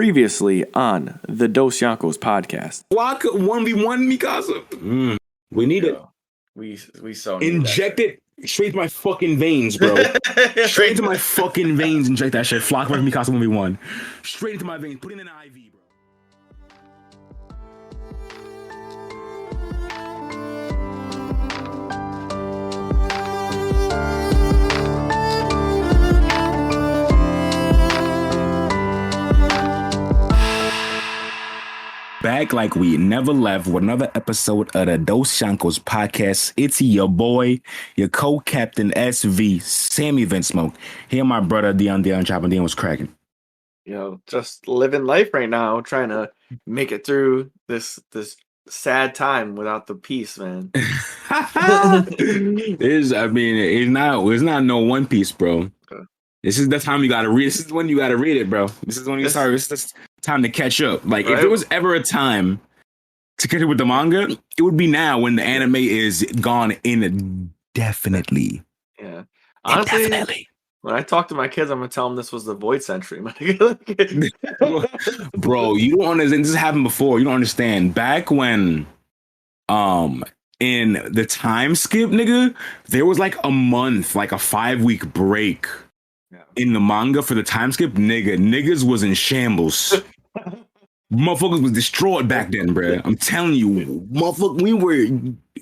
Previously on the Dosyonkos podcast. Block 1v1 Mikasa. We need it. We so need inject it straight to my fucking veins, bro. Straight into my fucking veins. Inject that shit. Flock versus Mikasa 1v1. Straight into my veins. Put it in an IV, bro. Back like we never left with another episode of the Dosyonkos podcast. It's your boy, your co-captain SV, Sammy Vince Smoke. Here, my brother Deion Chapter. Deion was cracking. Just living life right now, trying to make it through this sad time without the peace, man. It's not no One Piece, bro. Okay. This is the time you gotta read. This is when you gotta read it, bro. This is when you start. This is time to catch up. Like, right? If there was ever a time to catch up with the manga, it would be now when the anime is gone indefinitely. Yeah. Honestly, indefinitely. When I talk to my kids, I'm gonna tell them this was the Void Century. Bro, you don't understand. This happened before. You don't understand. Back when in the time skip, nigga, there was like a month, like a 5-week break. In the manga for the time skip, niggas was in shambles. Motherfuckers was destroyed back then, bro. I'm telling you, motherfucker, we were,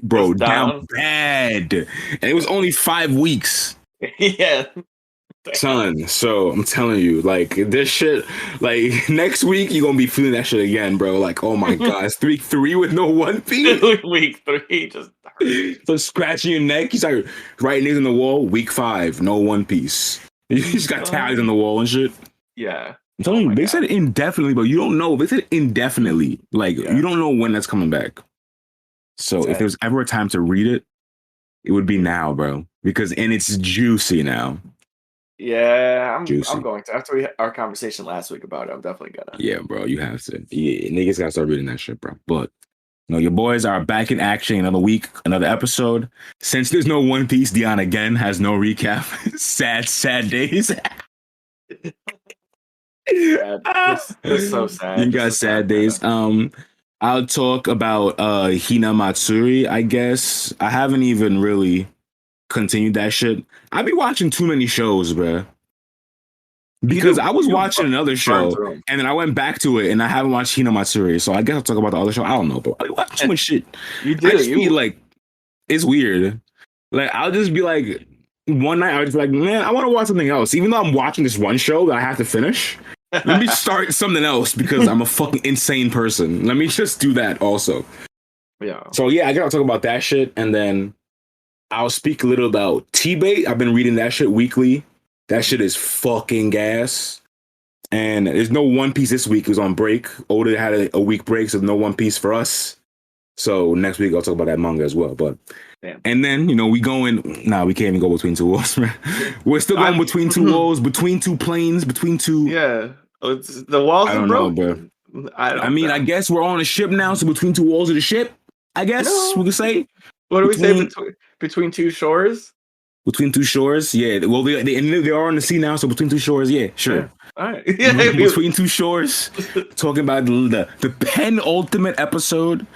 bro, down bad. And it was only 5 weeks. Yeah. Son, so I'm telling you, like, this shit, like, next week, you're gonna be feeling that shit again, bro. Like, oh my God, it's week 3 with no One Piece. Week 3, just so scratching your neck. You start writing things on the wall. Week 5, no One Piece. You just got tags on the wall and shit. Yeah. I'm telling you, they said indefinitely, but you don't know. They said indefinitely. Like, you don't know when that's coming back. So if there's ever a time to read it, it would be now, bro. And it's juicy now. Yeah, I'm going to. After our conversation last week about it, I'm definitely gonna. Yeah, bro, you have to. Yeah, niggas gotta start reading that shit, bro. But your boys are back in action. Another week, another episode. Since there's no One Piece, Deion again has no recap. sad days. It's so sad. You got sad days. I'll talk about Hina Matsuri, I guess. I haven't even really continued that shit. I be watching too many shows, bro. Because I was watching another show, and then I went back to it, and I haven't watched Hina Matsuri, so I guess I'll talk about the other show. I don't know, bro. I watch too much shit. You do. Like, it's weird. Like, I'll just be like, one night, I'll just be like, man, I want to watch something else. Even though I'm watching this one show that I have to finish, let me start something else because I'm a fucking insane person. Let me just do that also. Yeah. So, yeah, I gotta talk about that shit, and then I'll speak a little about T-Bait. I've been reading that shit weekly. That shit is fucking gas. And there's no One Piece this week. It was on break. Oda had a week break, so no One Piece for us. So next week I'll talk about that manga as well. But and then, we going. Nah, we can't even go between two walls, man. We're still going between two walls, between two planes, between two. Yeah, the walls are broken. Bro. I guess we're on a ship now, so between two walls of the ship, I guess we could say. What do we say between two shores? Between two shores, yeah. Well, they are on the sea now, so between two shores, yeah, sure. Yeah. All right. Yeah. Between two shores, talking about the penultimate episode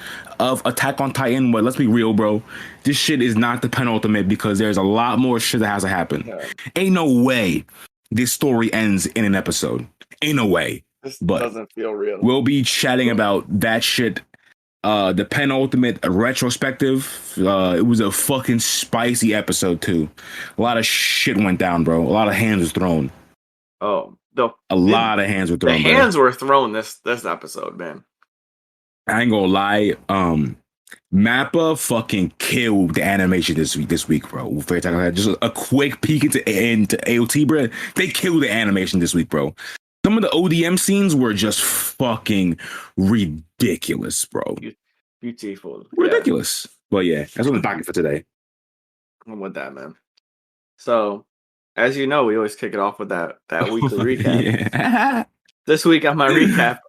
of Attack on Titan. But let's be real, bro. This shit is not the penultimate because there's a lot more shit that has to happen. Yeah. Ain't no way this story ends in an episode. Ain't no way. This doesn't feel real. We'll be chatting about that shit. The penultimate retrospective. It was a fucking spicy episode too. A lot of shit went down, bro. A lot of hands was thrown. Oh, a lot of hands were thrown. The hands were thrown this episode, man. I ain't gonna lie. Mappa fucking killed the animation this week, bro. Just a quick peek into AOT, bro. They killed the animation this week, bro. Some of the ODM scenes were just fucking ridiculous, bro. Beautiful. Ridiculous. Yeah. But yeah, that's what I'm talking for today. I'm with that, man. So, as you know, we always kick it off with that weekly recap. Yeah. This week on my recap,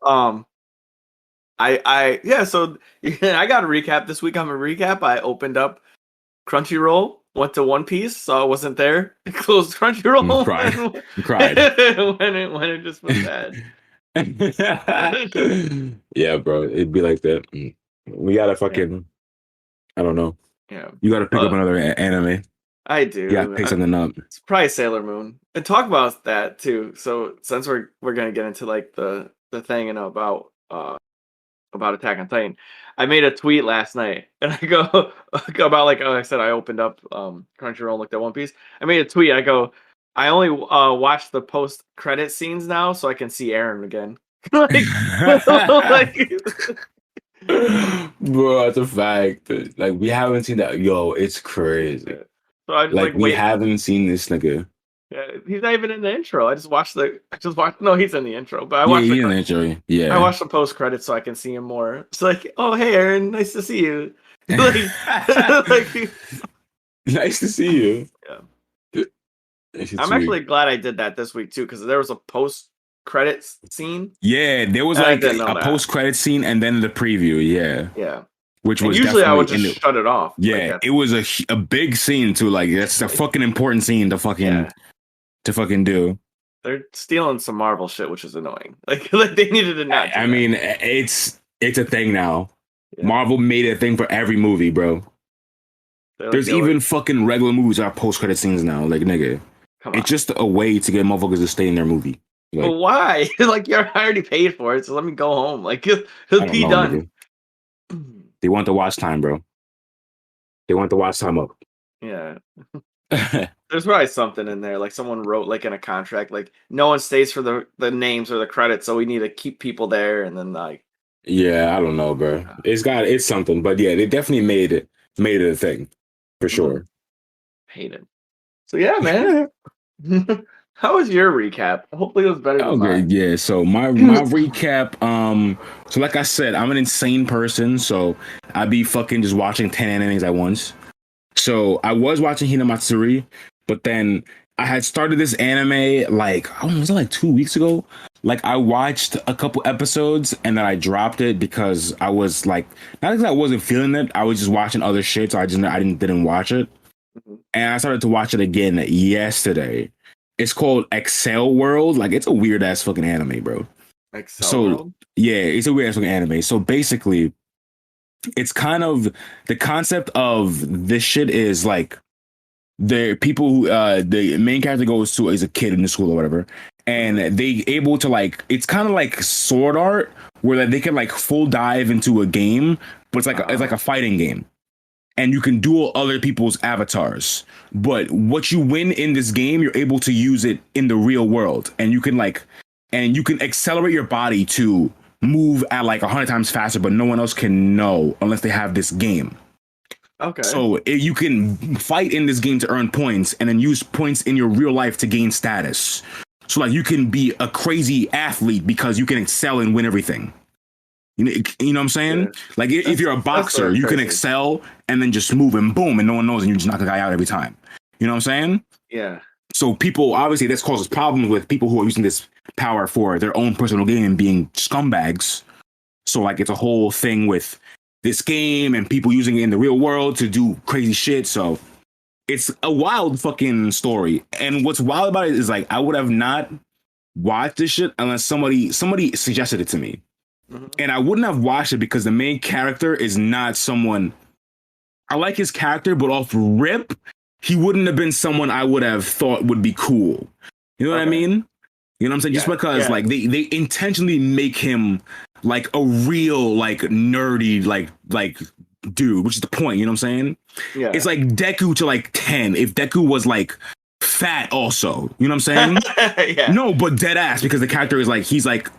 so I got a recap. This week on my recap, I opened up Crunchyroll, went to One Piece, saw it wasn't there, closed Crunchyroll. Cried. when it just was bad. Yeah, bro. It'd be like that. We gotta Yeah, fucking. I don't know. yeah. You gotta pick up Well, another anime. I You gotta do. pick something up. It's probably Sailor Moon. And talk about that too. So since we're gonna get into like the thing and about Attack on Titan, I made a tweet last night and I go about like I said I opened up Crunchyroll and looked at One Piece. I made a tweet. I go, I only watch the post credit scenes now so I can see Aaron again. like like Bro, that's a fact. Like we haven't seen that. Yo, it's crazy. so I just Like like we wait. haven't seen this nigga. Yeah, he's not even in the intro. I just watched. No, he's in the intro, but Yeah, he didn't enjoy. I Yeah. watched the post credits so I can see him more. It's like, oh hey Aaron, nice to see you. like, like Nice to see you. yeah. That shit's I'm weird. actually glad I did that this week too because there was a post credits scene. Yeah, there was And I like didn't know a that. post credit scene and then the preview. Yeah, Yeah, which and was usually I would definitely just shut it off. Yeah, it was a big scene too. Like that's a fucking important scene to fucking do. They're stealing some Marvel shit, which is annoying. Like they needed to not. I mean, it's a thing now. Yeah. Marvel made it a thing for every movie, bro. There's even fucking regular movies that are post credit scenes now. Like nigga, it's just a way to get motherfuckers to stay in their movie. Like, but why? Like I already paid for it, so let me go home. Like he'll be done. They want the watch time, bro. They want the watch time up. Yeah. There's probably something in there, like someone wrote like in a contract, like no one stays for the names or the credits, so we need to keep people there, and then like. Yeah, I don't know, bro. It's something, but yeah, they definitely made it a thing for sure. Hate it. So yeah, man. How was your recap? Hopefully it was better than mine. Yeah. So my recap. So like I said, I'm an insane person, so I be fucking just watching 10 animes at once. So I was watching Hinamatsuri, but then I had started this anime like was it like 2 weeks ago? Like I watched a couple episodes and then I dropped it because I was like, not because I wasn't feeling it, I was just watching other shit, so I didn't watch it. And I started to watch it again yesterday. It's called Excel World. Like it's a weird ass fucking anime, bro. Excel World? Yeah, it's a weird ass fucking anime. So basically, it's kind of the concept of this shit is like the people who the main character goes to is a kid in the school or whatever, and they able to like it's kind of like sword art where like, they can like full dive into a game, but it's like a fighting game. And you can duel other people's avatars. But what you win in this game, you're able to use it in the real world. And you can accelerate your body to move at like 100 times faster, but no one else can know unless they have this game. Okay. So you can fight in this game to earn points and then use points in your real life to gain status. So like you can be a crazy athlete because you can excel and win everything. You know what I'm saying? Yeah. Like if you're a boxer, you can excel and then just move and boom, and no one knows, and you just knock a guy out every time. You know what I'm saying? Yeah. So people, obviously, this causes problems with people who are using this power for their own personal gain and being scumbags. So like it's a whole thing with this game and people using it in the real world to do crazy shit. So it's a wild fucking story. And what's wild about it is like I would have not watched this shit unless somebody suggested it to me. And I wouldn't have watched it because the main character is not someone I like his character, but off rip, he wouldn't have been someone I would have thought would be cool. You know what I mean? You know what I'm saying? Just because like they intentionally make him like a real like nerdy like dude, which is the point. You know what I'm saying? Yeah. It's like Deku to like 10. If Deku was like fat, also, you know what I'm saying? Yeah. No, but dead ass because the character is like he's like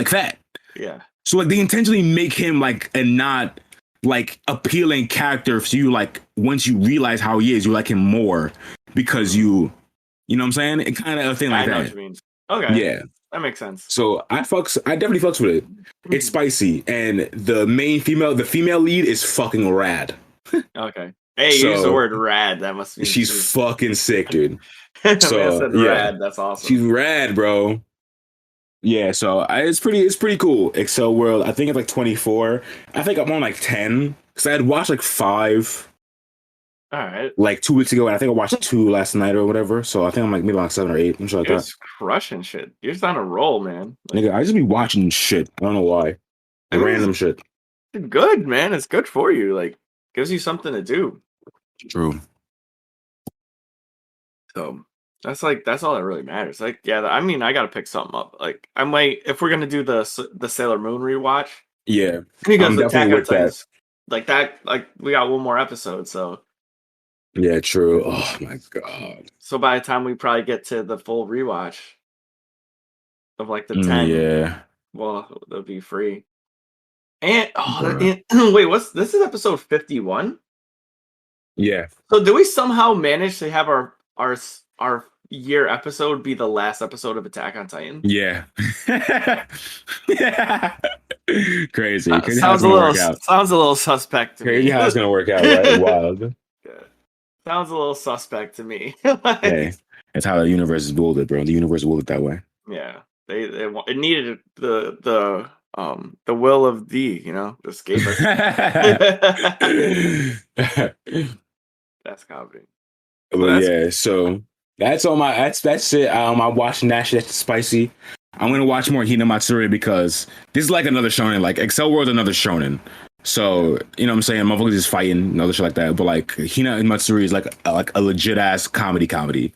fat. Yeah. So like they intentionally make him like a not like appealing character so you like once you realize how he is, you like him more because you know what I'm saying? It kind of a thing like that. I know what you mean. Okay. Yeah. That makes sense. So I definitely fucks with it. It's spicy and the female lead is fucking rad. Okay. Hey, you use the word rad. That must be she's fucking sick, dude. So I said rad. That's awesome. She's rad, bro. Yeah, so it's pretty cool. Excel World, I think it's like 24. I think I'm on like 10 because I had watched like 5. All right. like 2 weeks ago, and I think I watched 2 last night or whatever. So I think I'm like maybe like 7 or 8, something like You're that. just crushing shit. You're just on a roll, man. Like, Nigga, I just be watching shit. I don't know why. I mean, Random shit. it's good, man. It's good for you. Like, gives you something to do. True. So that's all that really matters. Like, yeah, I mean, I gotta pick something up. Like, I might if we're gonna do the Sailor Moon rewatch Yeah, because I'm Attack definitely on with that. Titan's like that. Like, we got one more episode, so Yeah, true. Oh my god. by the time we probably get to the full rewatch of like the 10, Yeah, well, they'll be free. And bruh. wait, what's this is episode 51? Yeah, So do we somehow manage to have our year episode be the last episode of Attack on Titan? yeah. Yeah. Crazy. Crazy how it's Sounds a gonna little work out. suspect to Crazy me. how it's gonna work out, right? Wild. Yeah. Sounds a little suspect to me. Hey, that's how the universe is built, bro. The universe will it that way. Yeah, it needed the will of D, just gave us. That's comedy. So But that's yeah, so that's all my that's it. I'm watching that shit. That's spicy. I'm gonna watch more Hina Matsuri because this is like another shonen. Like Excel World's another shonen. So you know what I'm saying? Motherfuckers is fighting and other shit like that. But like Hina and Matsuri is like a legit ass comedy.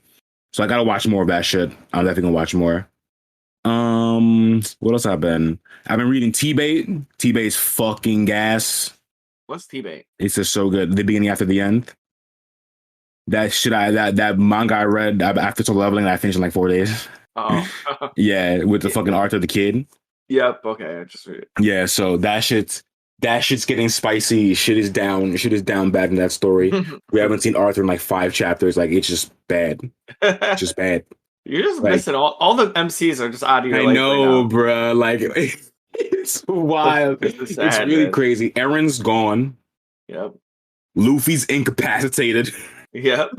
So I gotta watch more of that shit. I'm definitely gonna watch more. What else I've been reading T-Bait. T-Bait's fucking gas. what's T-Bait? It's just so good. The beginning after the end. That shit that manga I read after Solo Leveling I finished in like 4 days. Oh, Yeah, with the fucking art of the kid. yep. Okay, I just read it. Yeah, so that shit's getting spicy. Shit is down. Shit is down bad in that story. We haven't seen Arthur in like 5 chapters. Like it's just bad. It's just bad. You're just Like, missing all the MCs are just out of your I life know, right bruh. Like it's wild. It's It's sad, really man. crazy. Aaron's gone. now. Yep. Luffy's incapacitated. Yep.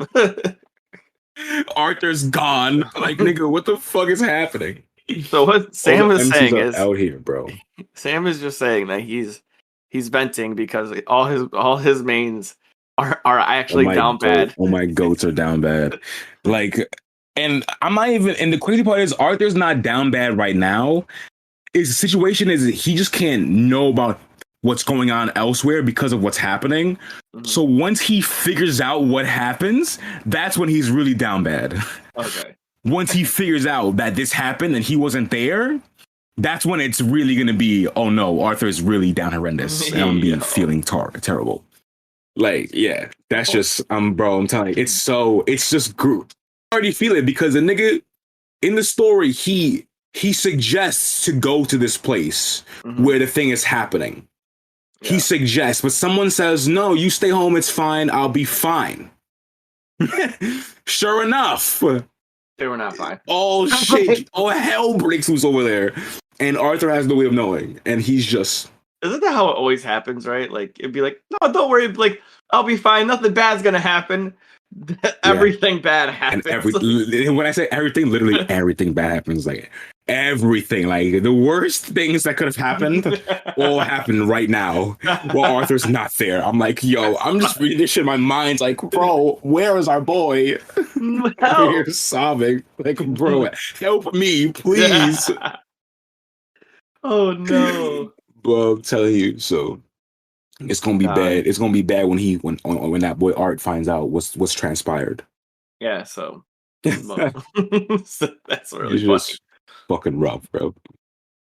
Arthur's gone. Like nigga, what the fuck is happening? So what Sam All the is MCs saying are is out here, bro. Sam is just saying that he's venting because all his mains are actually down bad. All my goats are down bad. Like, and I'm not even. And the crazy part is, Arthur's not down bad right now. His situation is he just can't know about what's going on elsewhere because of what's happening. Mhm. So once he figures out what happens, that's when he's really down bad. Okay. Once he figures out that this happened and he wasn't there, that's when it's really gonna be, oh no, Arthur's really down horrendous. And I'm gonna be Yeah. feeling terrible. Like, yeah, that's just bro, I'm telling you, it's just group. I already feel it because the nigga in the story, he suggests to go to this place where the thing is happening. Yeah. He suggests, but someone says, no, you stay home, it's fine, I'll be fine. Sure enough. They were not fine. Oh shit! Oh hell breaks loose over there, and Arthur has no way of knowing, and he's just. Isn't that how it always happens, right? Like it'd be like, no, don't worry, like I'll be fine. Nothing bad's gonna happen. Everything bad happens. And when I say everything, literally everything bad happens. Like everything, like the worst things that could have happened, all happen right now while Arthur's not there. I'm like, yo, I'm just reading this shit. My mind's like, bro, where is our boy? We're sobbing, like, bro, help me, please. Oh no. Well, I'm telling you, so it's gonna be bad. It's gonna be bad when that boy Art finds out what's transpired. Yeah, so that's really Just fucking rough, bro.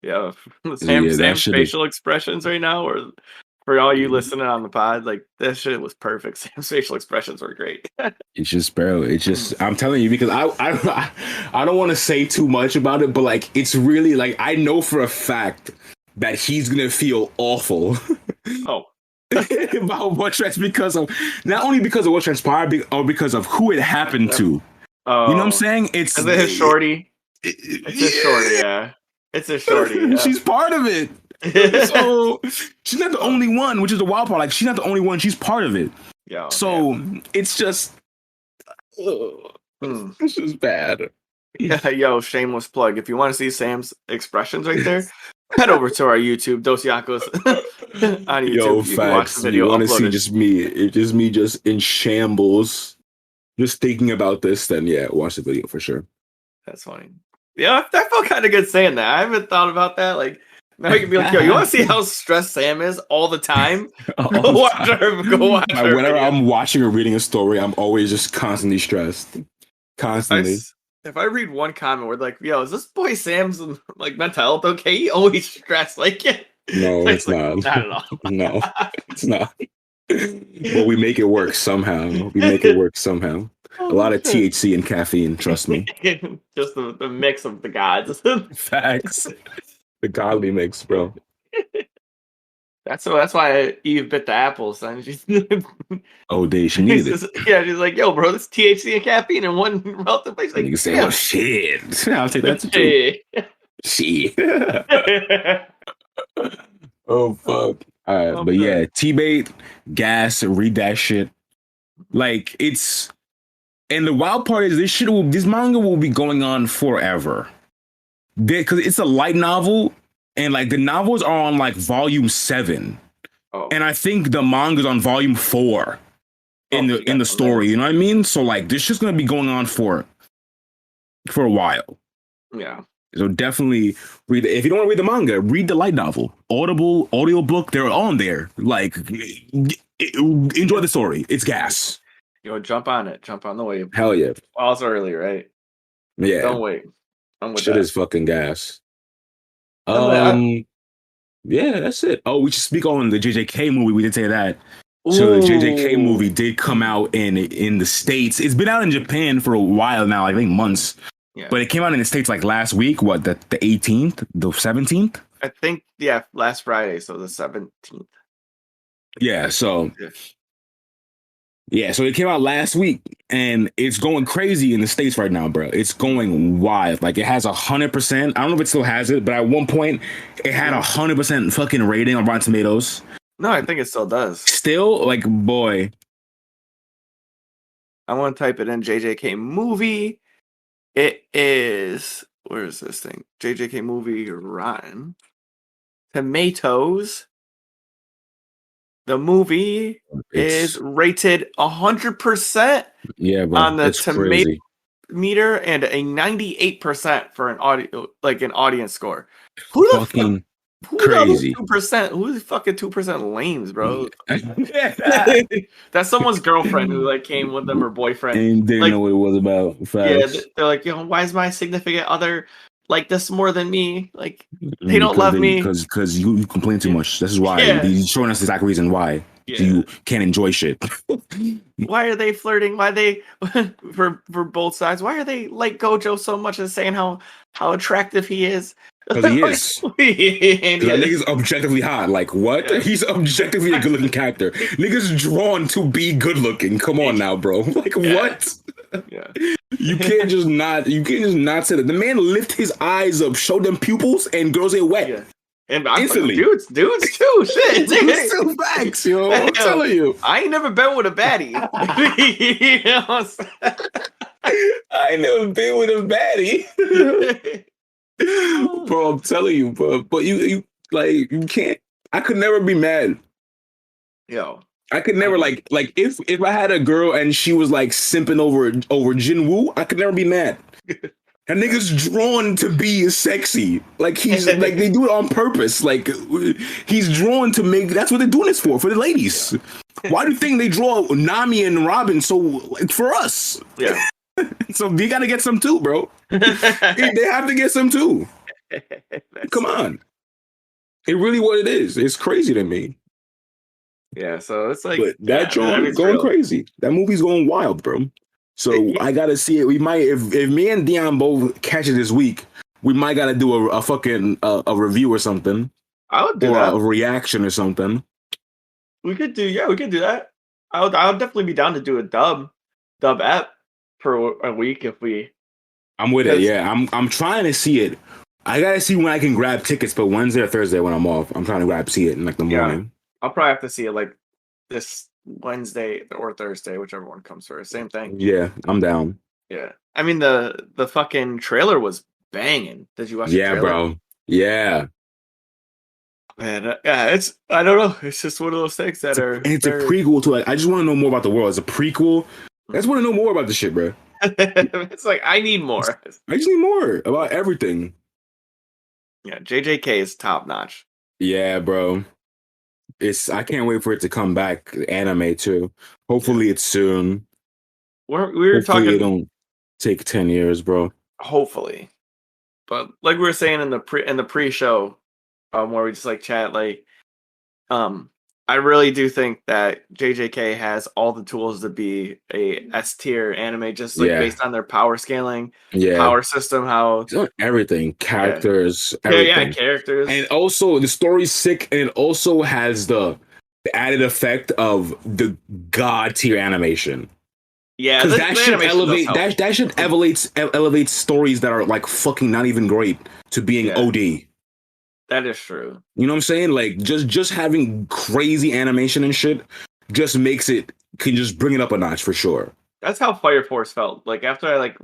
Yeah, Sam's facial expressions right now, or for all you listening on the pod, like that shit was perfect. Sam's facial expressions were great. It's just, bro. It's just, I'm telling you because I don't want to say too much about it, but like it's really like I know for a fact that he's gonna feel awful. Oh. About what because of not only because of what transpired, or because of who it happened to. Oh, you know what I'm saying? It's his shorty. It's a shorty, yeah. It's a shorty. Yeah. She's part of it. So she's not the only one, which is the wild part. Like she's not the only one. She's part of it. Yeah. So it's just, it's just bad. Yeah, yo, shameless plug. If you want to see Sam's expressions right there, head over to our YouTube, Dosyonkos. on Yo, YouTube. You can watch the facts. You video want to see uploaded. just me? It's just me, just in shambles, just thinking about this. Then yeah, watch the video for sure. That's funny. Yeah, I felt kind of good saying that. I haven't thought about that. Like now you can be like, yo, you want to see how stressed Sam is all the time? All Go the watch time. her. Go watch Like, her whenever video. I'm watching or reading a story, I'm always just constantly stressed. Constantly. If I read one comment where like, yo, is this boy Sam's like mental health okay? He always stressed. Like, yeah. No, It's it's like, not. not at all. No, it's not. But we make it work somehow. We make it work somehow. A lot of Shit. THC and caffeine, trust me. Just the mix of the gods. Facts. The godly mix, bro. That's why Eve bit the apples. And she's Oh, day she needed it. she's like, yo, bro, this THC and caffeine in one relative place. Like, Nigga say, yeah. oh shit. I'll take that too. Hey. Shit. Oh fuck. All right, I'm but yeah, done. T-bait, gas, read that shit. Like it's, and the wild part is this manga will be going on forever. Because it's a light novel, and like the novels are on like volume 7. Oh, And I think the manga's on volume 4 in the story, you know what I mean? So like this shit's gonna be going on for a while. yeah. So definitely read if you don't want to read the manga, read the light novel. Audible, audiobook, they're on there. Like enjoy the story. It's gas. Jump on it. Jump on the wave. Hell yeah. Also early, right? Yeah. Don't wait. I'm with Shit that. is fucking gas. I- Yeah, that's it. Oh, we should speak on the JJK movie. We did say that. So the JJK movie did come out in the States. It's been out in Japan for a while now, I think months. Yeah. But it came out in the States like last week. What, the 18th, the 17th? I think last Friday, so the 17th. Yeah. So so it came out last week, and it's going crazy in the States right now, bro. It's going wild. Like it has 100%. I don't know if it still has it, but at one point it had 100% fucking rating on Rotten Tomatoes. No, I think it still does. Still, like, boy. I want to type it in JJK movie. It is, where is this thing? JJK movie Rotten Tomatoes. The movie is rated 100% Yeah, bro. on the It's tomato crazy. meter and a 98% for an audience score. Who the Fucking Who crazy. 2%? Who's fucking 2% lames, bro? That's someone's girlfriend who like came with them or boyfriend And didn't like, know what it was about. Facts. Yeah, they're like, why is my significant other like this more than me? Like they don't love me because you complain too much. This is why. Yeah. He's showing us the exact reason why. Yeah. So you can't enjoy shit. Why are they flirting? Why they for both sides? Why are they like Gojo so much and saying how attractive he is? Because he is. Because that nigga's objectively hot. Like, what? Yeah. He's objectively a good-looking character. Nigga's drawn to be good-looking. Come on now, bro. Like, what? Yeah. You can't just not say that. The man lift his eyes up, show them pupils, and girls ain't wet. Yeah. And I'm Instantly. dudes too. Shit. Dudes too, facts, yo. I'm telling you. I ain't never been with a baddie. You know what I'm saying? I ain't never been with a baddie. Bro, I'm telling you, bro. But you like you can't. I could never be mad. Yo. I could never like if I had a girl and she was like simping over Jinwoo, I could never be mad. That nigga's drawn to be sexy. Like he's like they do it on purpose. Like he's drawn to make. That's what they're doing this for the ladies. Yeah. Why do you think they draw Nami and Robin so like, for us? Yeah. So they gotta get some too, bro. They have to get some too. Come on. It really what it is. It's crazy to me. Yeah, so it's like but that joint is going crazy. That movie's going wild, bro. So I gotta see it. We might if me and Deion both catch it this week, we might gotta do a fucking a review or something. I would do or that. A reaction or something. We could do that. I would definitely be down to do a dub app for a week if we. I'm with it. Yeah, I'm trying to see it. I gotta see when I can grab tickets, but Wednesday or Thursday when I'm off. I'm trying to see it in like the morning. I'll probably have to see it like this Wednesday or Thursday, whichever one comes first. Same thing. Yeah, I'm down. Yeah, I mean the fucking trailer was banging. Did you watch? Yeah, bro. Yeah. Man, yeah, I don't know. It's just one of those things that are It's a very. prequel to like. I just want to know more about the world. It's a prequel. I just want to know more about the shit, bro. It's like I need more. I just need more about everything. Yeah, JJK is top notch. Yeah, bro. I can't wait for it to come back. Anime too. Yeah, Hopefully it's soon. we were Hopefully it talking. don't take 10 years, bro. Hopefully, but like we were saying in the pre-show, where we just like chat, like, um, I really do think that JJK has all the tools to be a S tier anime, just like Yeah. based on their power scaling, Yeah. power system, how. It's on everything. Yeah, Characters, yeah, everything. And characters. also the story's sick and it also has the added effect of the god tier animation. Yeah, Because the animation does help. that should elevates stories that are like fucking not even great to being Yeah, OD. that is true. You know what I'm saying? Like just having crazy animation and shit just makes it can just bring it up a notch for sure. That's how Fire Force felt. Like after I like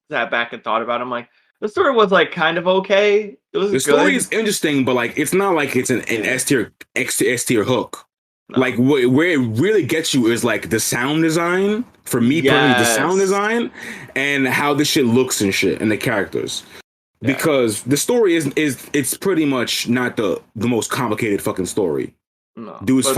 sat back and thought about it, I'm like, the story was like kind of okay. It was The story good. is interesting, but like it's not like it's an Yeah. S tier S tier hook. No. Like where it really gets you is like the sound design. For me personally, the sound Yes. design and how this shit looks and shit and the characters. Yeah. Because the story is it's pretty much not the most complicated fucking story. No. Dudes But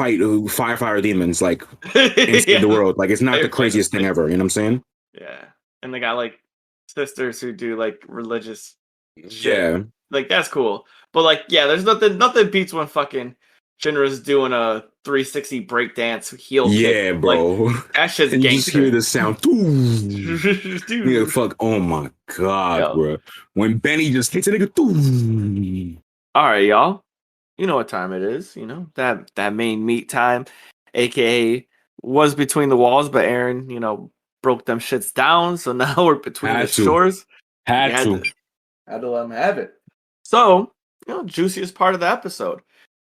fight fire demons like and save yeah, the world. Like it's not I the find craziest thing ever. You know what I'm saying? yeah. And they got like sisters who do like religious shit. Yeah, Like that's cool. But like, yeah, there's nothing beats when fucking Shinra's doing a 360 breakdance heel kick. yeah, Like bro. that shit's And you just hear gangster. the sound. Yeah, Dude. fuck. Oh my god, Yo. bro. When Benny just hits a nigga. All right, y'all. You know what time it is. You know that main meat time, aka was between the walls, but Aaron, broke them shits down. So now we're between the Had to. shores. You Had to. had to let him have it. So juiciest part of the episode.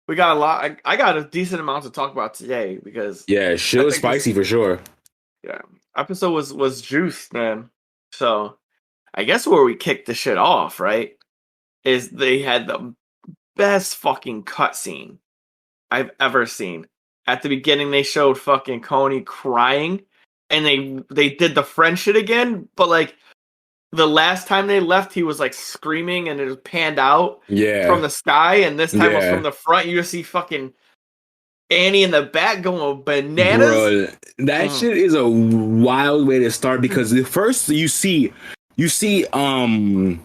We got a lot. I got a decent amount to talk about today because Yeah, shit I was think this spicy for sure. episode was juiced, man. So I guess where we kicked the shit off, right, is they had the best fucking cutscene I've ever seen. At the beginning, they showed fucking Coney crying, and they did the French shit again. But like the last time they left, he was like screaming, and it was panned out from Yeah. the sky, and this time was Yeah. from the front. You just see fucking Annie in the back going bananas. Bro, that shit is a wild way to start because the first you see Armin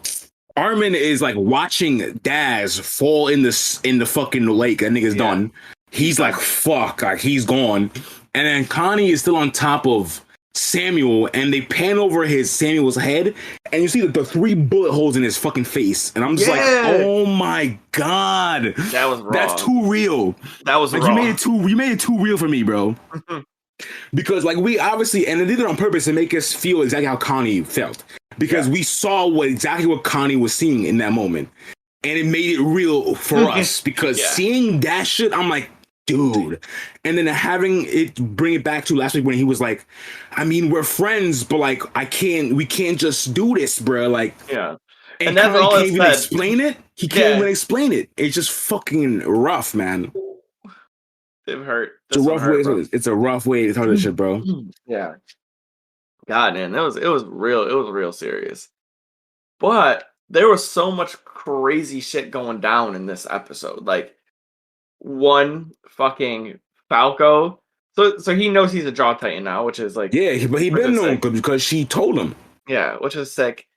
is like watching Daz fall in the fucking lake. That nigga's done. He's like, fuck, like he's gone. And then Connie is still on top of Samuel, and they pan over Samuel's head, and you see the 3 bullet holes in his fucking face. And I'm just like, oh my god. That was raw. That's too real. That was like raw. You made it too real for me, bro. Because like we obviously, and they did it on purpose to make us feel exactly how Connie felt. Because we saw exactly what Connie was seeing in that moment. And it made it real for us. Because seeing that shit, I'm like, dude. And then having it bring it back to last week when he was like, I mean, we're friends, but like we can't just do this, bro. Like, and that's all can't even explain it. He can't even explain it. It's just fucking rough, man. It hurt. It's a rough way to tell this shit, bro. Yeah. God, man, it was real serious. But there was so much crazy shit going down in this episode. Like one fucking Falco. So he knows he's a Jaw Titan now, which is like but he been known because she told him. Yeah, which is sick.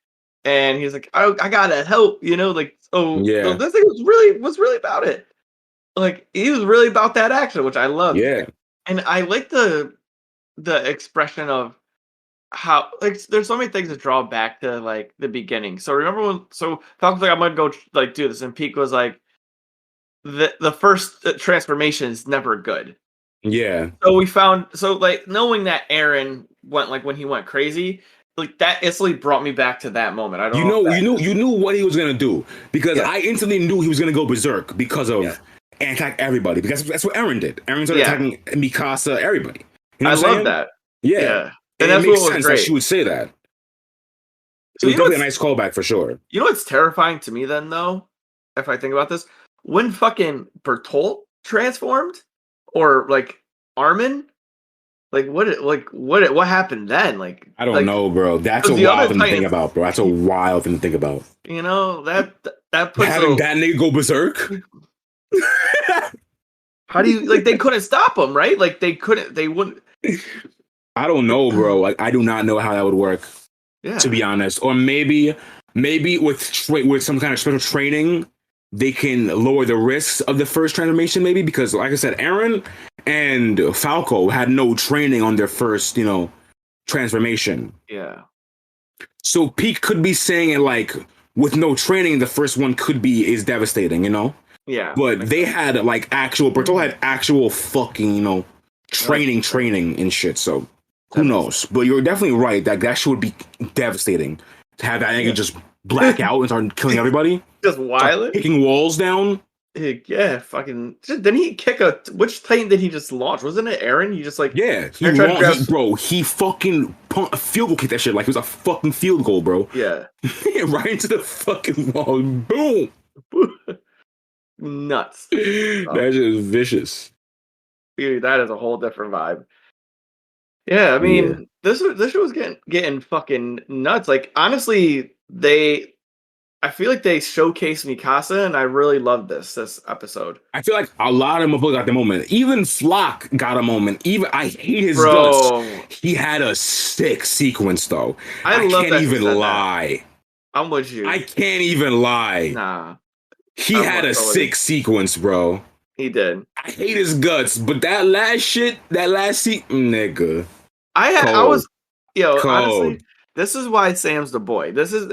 And he's like, I gotta help, like so this thing was really about it. Like he was really about that action, which I love. Yeah. And I like the expression of how like there's so many things that draw back to like the beginning. So remember when Falcon's like, I'm gonna go like do this, and Peak was like, the first transformation is never good. Yeah. So we found like knowing that Aaron went like when he went crazy, like that instantly brought me back to that moment. I don't you knew what he was gonna do because I instantly knew he was gonna go berserk because of and attack everybody because that's what Aaron did. Aaron started attacking Mikasa, everybody. You know I love that. Yeah. And it that's makes what was sense great. that she would say that. So it was definitely a nice callback for sure. You know what's terrifying to me then though, if I think about this, when fucking Bertolt transformed, or like Armin, like what happened then? I don't know, bro. That's a Because the other wild thing to think Titans, about, bro. That's a wild thing to think about. you know, that puts Having that nigga go berserk. how do you like? They couldn't stop him, right? Like they couldn't. They wouldn't. I don't know, bro. Like I do not know how that would work. Yeah. To be honest, or maybe with some kind of special training, they can lower the risks of the first transformation. Maybe because, like I said, Aaron and Falco had no training on their first, transformation. Yeah. So Peak could be saying it like with no training, the first one is devastating, Yeah. But they had like Bertolt had actual fucking, training and shit. So who knows? But you're definitely right that shit would be devastating to have that nigga just black out and start killing everybody. Just wilding, kicking walls down. Yeah, fucking. Didn't he kick which Titan did he just launch? Wasn't it Aaron? He just like he fucking field goal kicked that shit like it was a fucking field goal, bro. Yeah, right into the fucking wall. Boom. Nuts. That shit is vicious. Dude, that is a whole different vibe. Yeah, I mean, this shit was getting fucking nuts. Like, honestly, I feel like they showcased Mikasa, and I really loved this episode. I feel like a lot of them got the moment. Even Flock got a moment. Even I hate his guts. He had a sick sequence, though. I can't even lie. I'm with you. I can't even lie. Nah. He had a sick sequence, bro. He did. I hate his guts, but that last nigga. Honestly, this is why Sam's the boy. This is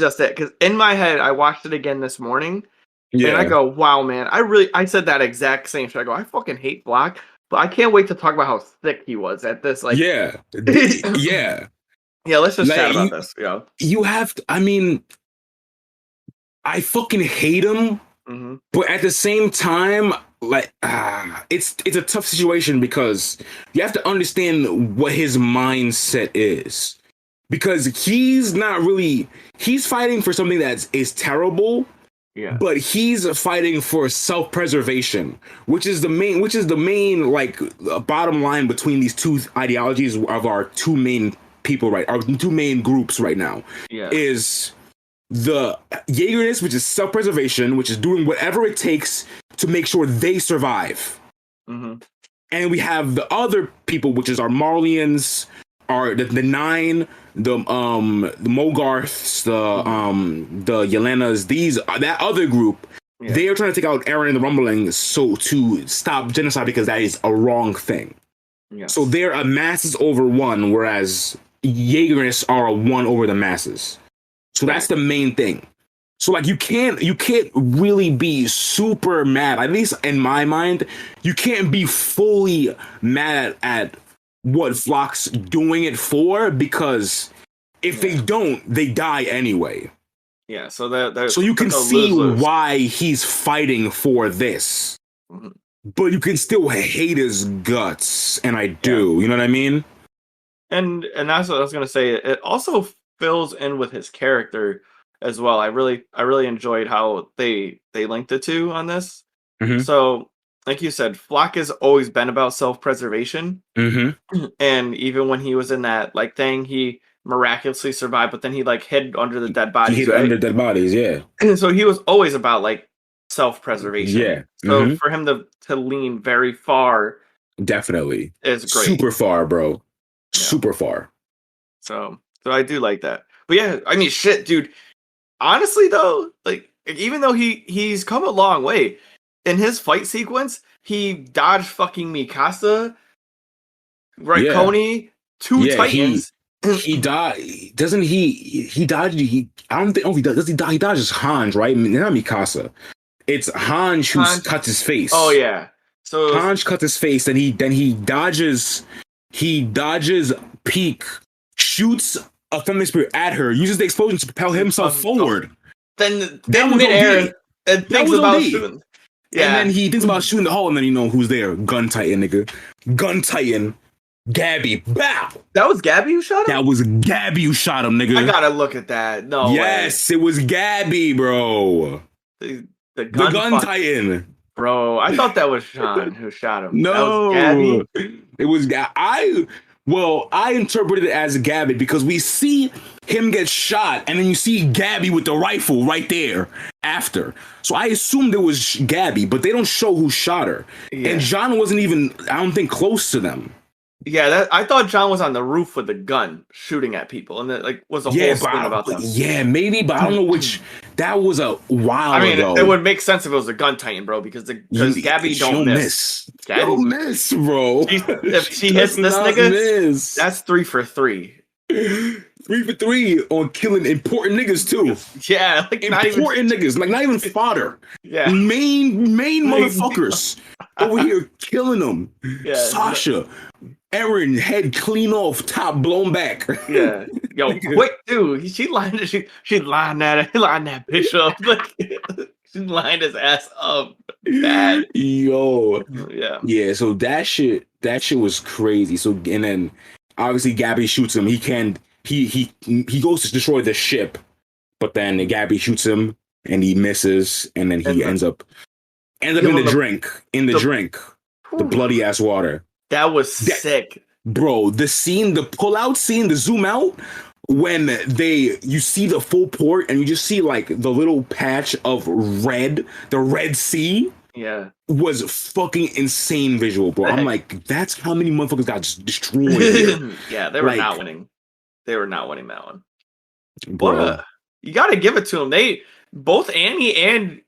just it. Because in my head, I watched it again this morning, and I go, "Wow, man! I said that exact same shit. I go, I fucking hate Block, but I can't wait to talk about how sick he was at this. Like, yeah. Let's just chat about this. You have to. I mean, I fucking hate him. Mm-hmm. But at the same time, like it's a tough situation because you have to understand what his mindset is. Because he's fighting for something that is terrible, but he's fighting for self-preservation, which is the main like bottom line between these two ideologies of our two main people, right? Our two main groups right now is the Jaegerness, which is self-preservation, which is doing whatever it takes to make sure they survive. Mm-hmm. And we have the other people, which is our Marlians, the Nine, the Mogarths, the Yelenas, that other group. They are trying to take out Eren and the Rumblings to stop genocide because that is a wrong thing. So they're a masses over one, whereas Jaegerness are a one over the masses. So that's the main thing. So like you can't really be super mad. At least in my mind, you can't be fully mad at what Flock's doing it for, because if they don't, they die anyway. Yeah, so you can see why he's fighting for this. Mm-hmm. But you can still hate his guts, and I do. You know what I mean? And that's what I was gonna say. It also fills in with his character as well. I really enjoyed how they linked the two on this. Mm-hmm. So, like you said, Flock has always been about self-preservation. Mm-hmm. And even when he was in that like thing, he miraculously survived, but then he like hid under the dead bodies. He hid under dead bodies, yeah. And so he was always about like self-preservation. Yeah. So for him to lean very far, definitely is great. Super far, bro. Yeah. Super far. So I do like that. But yeah, I mean, shit, dude. Honestly, though, like even though he's come a long way in his fight sequence, he dodged fucking Mikasa, right? Coney, two Titans. He died. Doesn't he? He dodged. I don't think. Oh, he does. Does he die? He dodges Hanj, right? Not Mikasa. It's Hanj who cuts his face. Oh yeah. So Hanj cuts his face, and he dodges. He dodges Peak, shoots a feminine spirit at her, uses the explosion to propel himself forward. Then midair and thinks about shooting. Yeah. And then he thinks about shooting the hole, and then who's there? Gun Titan, nigga. Gun Titan. Gabby. Bow! That was Gabby who shot him? That was Gabby who shot him, nigga. I gotta look at that. No Yes, way. It was Gabby, bro. the The gun gun fuck, Titan. bro. I thought that was Sean who shot him. That was No, Gabby. it was I interpreted it as Gabby because we see him get shot, and then you see Gabby with the rifle right there after. So I assumed it was Gabby, but they don't show who shot her. And Yeah, John wasn't even, I don't think, close to them. yeah. I thought John was on the roof with the gun shooting at people, and that like was a Yeah, whole scene about them. yeah, maybe, but I don't know which. That was a I while mean, ago. it would make sense if it was a gun Titan, bro, because Gabby She don't miss. Gabby, Don't miss, bro. if she Does hits this not nigga, miss. that's 3 for 3. 3 for 3 on killing important niggas too. Yeah, like not even. Important niggas, like not even fodder. Yeah, Main motherfuckers over here killing them. yeah, Sasha, Aaron, head clean off, top blown back. yeah. Yo, quick, dude. She lined that bitch up. Like she lined his ass up bad. Yo, Yeah, yeah. So that shit was crazy. So and then obviously Gabby shoots him. He goes to destroy the ship, but then Gabby shoots him and he misses, and then he ends up in the drink, the bloody ass water. That was sick. Bro, the pull-out scene, the zoom out, when you see the full port and you just see like the little patch of red, the Red Sea. Yeah, Was fucking insane visual, bro. I'm like, that's how many motherfuckers got just destroyed here. Yeah, they were not winning. They were not winning that one. Bro. But you got to give it to them. Both Annie and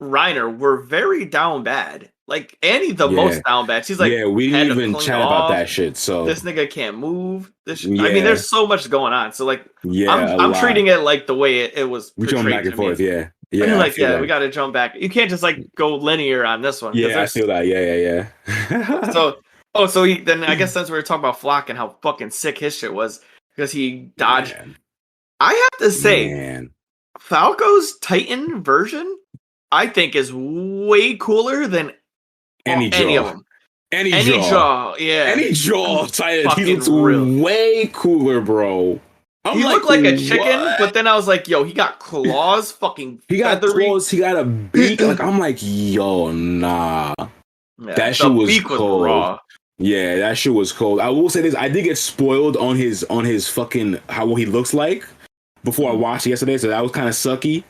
Reiner were very down bad. Like Annie, the most down bad. She's like, yeah, we didn't even chat about that shit. So this nigga can't move. I mean, there's so much going on. So like, I'm treating it like the way it was. We jump back and forth. Yeah, we got to jump back. You can't just like go linear on this one. Yeah, I feel that. Yeah. So then I guess since we were talking about Flock and how fucking sick his shit was because he dodged. Man. I have to say, Falco's Titan version, I think, is way cooler than any of them. Any jaw, yeah. Any jaw Titan. He looks way cooler, bro. He looked like a chicken, but then I was like, yo, he got claws, fucking He got feathery. claws, he got a beak. Like, I'm like, yo, nah. Yeah, that shit was cold. Was raw. Yeah, that shit was cold. I will say this, I did get spoiled on his fucking what he looks like before I watched it yesterday, so that was kind of sucky.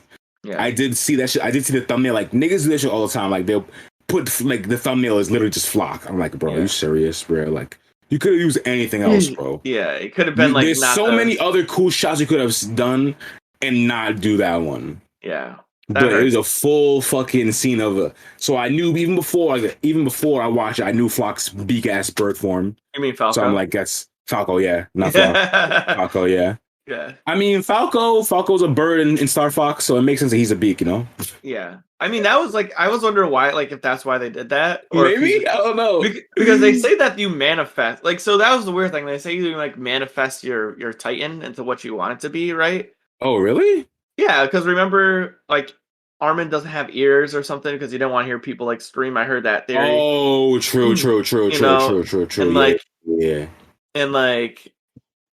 Yeah. I did see that shit. I did see the thumbnail. Like, niggas do that shit all the time. Like, they'll put, like, the thumbnail is literally just Flock. I'm like, bro, are you serious, bro? Like, you could have used anything else, bro. Yeah, it could have been like. There's many other cool shots you could have done and not do that one. Yeah, but it was a full fucking scene of. So I knew even before I watched it, I knew Flock's beak ass bird form. You mean Falco? So I'm like, that's Falco, yeah, not Flock. Falco, yeah. Yeah. I mean, Falco's a bird in Star Fox, so it makes sense that he's a beak, you know? Yeah. I mean, that was like, I was wondering why, like, if that's why they did that. Or maybe? I don't know. Because they say that you manifest. Like, so that was the weird thing. They say you, like, manifest your Titan into what you want it to be, right? Oh, really? Yeah, because remember, like, Armin doesn't have ears or something because he didn't want to hear people, like, scream. I heard that theory. Oh, true. And, like, yeah. And, like,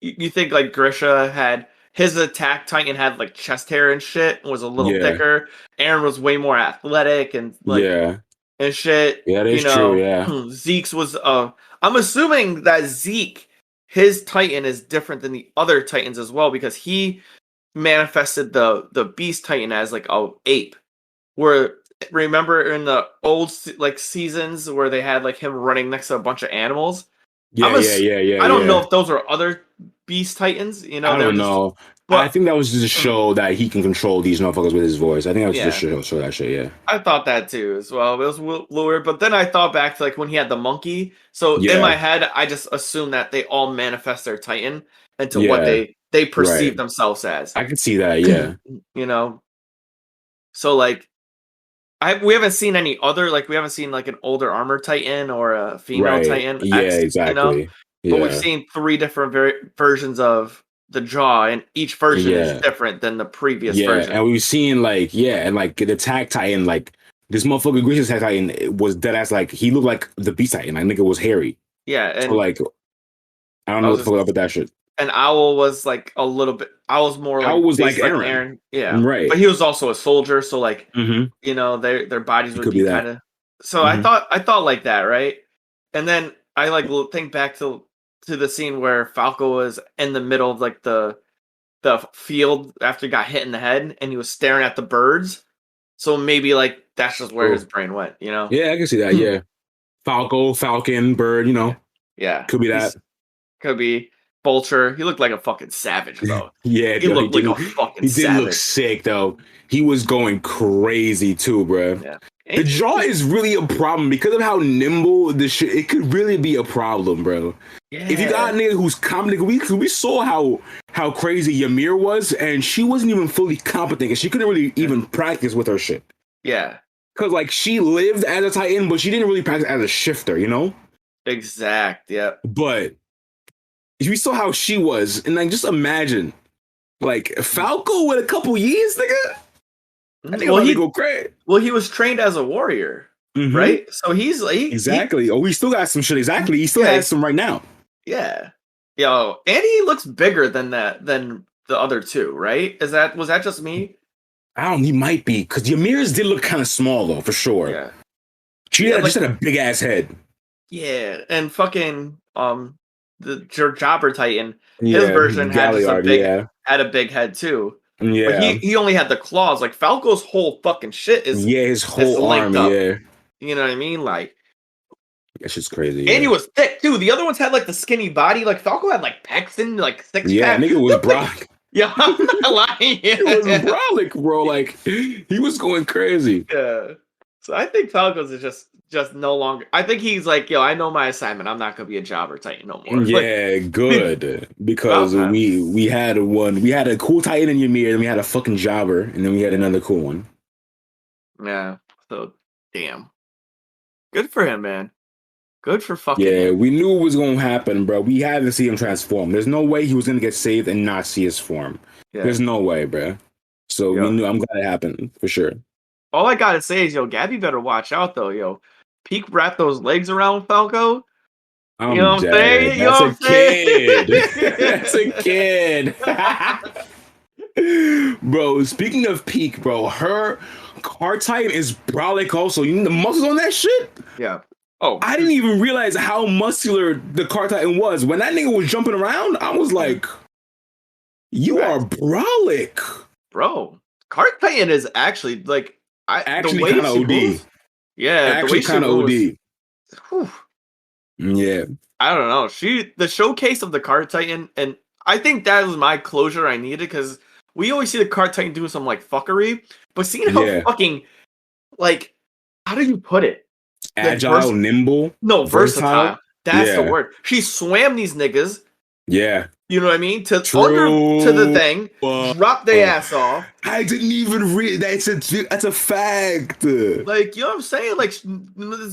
you think like Grisha had his attack Titan had like chest hair and shit and was a little thicker. Aaron was way more athletic and like and shit. Yeah, that's true. Yeah, Zeke's was I'm assuming that Zeke, his Titan is different than the other Titans as well because he manifested the Beast Titan as like a ape. Where remember in the old like seasons where they had like him running next to a bunch of animals. Yeah. I don't know if those are other Beast Titans, you know. I don't know. But I think that was just to show that he can control these motherfuckers with his voice. I think that was just to show that shit, yeah. I thought that too as well. It was weird. But then I thought back to like when he had the monkey. So in my head, I just assumed that they all manifest their Titan into what they perceive themselves as. I could see that, yeah. You know? So like we haven't seen any other, like we haven't seen like an older armor Titan or a female Titan. Yeah, exactly. You know? But we've seen 3 different versions of the jaw, and each version is different than the previous version. And we've seen like, and like the attack Titan, like this motherfucker Grisha's attack Titan was dead ass, like he looked like the Beast Titan. I think it was hairy. Yeah, and so like I don't know what the fuck up with that shit. And Owl was like a little bit. Owl's more Owl like was like based like Aaron. Aaron, yeah. Right. But he was also a soldier, so like Mm-hmm. their bodies It would could be be kind that. of. So Mm-hmm. I thought like that, right? And then I like think back to the scene where Falco was in the middle of like the field after he got hit in the head, and he was staring at the birds. So maybe like that's just where his Oh, brain went, yeah, I can see that. Yeah, Falcon, bird. Yeah, yeah. Could be that. He's could be Vulture. He looked like a fucking savage though. Yeah, He though looked like a fucking he did look savage. sick though. He was going crazy too, bro. Yeah. The jaw is really a problem because of how nimble the shit. It could really be a problem, bro. Yeah. If you got a nigga who's competent, we saw how crazy Ymir was, and she wasn't even fully competent, and she couldn't really even practice with her shit. Yeah. Cause like she lived as a Titan, but she didn't really practice as a shifter, you know. Exact. Yep. But we saw how she was, and like just imagine, like Falco with a couple years, nigga. I think I'm about to go crazy. Well, he was trained as a warrior, right? So he's like exactly. Oh, he still got some shit. Exactly. He still has some right now. Yeah. Yo, and he looks bigger than the other two, right? Was that just me? I don't. He might be because Ymir's did look kind of small though, for sure. Yeah. She just had a big ass head. Yeah, and fucking the Jobber Titan, his version had just had a big head too. Yeah, but he only had the claws. Like Falco's whole fucking shit is his whole arm. Up. Yeah, you know what I mean. Like that shit's crazy. And he was thick too. The other ones had like the skinny body. Like Falco had like pecs and like six. Yeah, nigga was Brock. Yeah, I'm not lying. It was brolic, bro. Like he was going crazy. Yeah. So I think Falco's is just no longer. I think he's like, yo, I know my assignment. I'm not gonna be a Jobber Titan no more. Yeah, good. Because we had a cool Titan in Ymir, and we had a fucking Jobber, and then we had another cool one. Yeah. So damn. Good for him, man. Good for fucking him. We knew it was gonna happen, bro. We had to see him transform. There's no way he was gonna get saved and not see his form. Yeah. There's no way, bro. So we knew. I'm glad it happened for sure. All I gotta say is, yo, Gabby better watch out though, yo. Peak wrap those legs around Falco. You know what I'm saying? That's a kid. That's a kid. Bro, speaking of Peak, bro, her car Titan is brolic also. You know the muscles on that shit? Yeah. Oh, I didn't even realize how muscular the car Titan was. When that nigga was jumping around, I was like, you are brolic. Bro, car Titan is actually like actually kind of OD. Moves, yeah, actually kind of OD. Whew. Yeah. I don't know. The showcase of the car Titan, and I think that was my closure I needed because we always see the car Titan doing some like fuckery, but seeing how fucking like how do you put it? Agile, nimble. No, versatile. That's the word. She swam these niggas. Yeah. You know what I mean? To the thing, drop their ass off. I didn't even read that's a fact. Like, you know what I'm saying? Like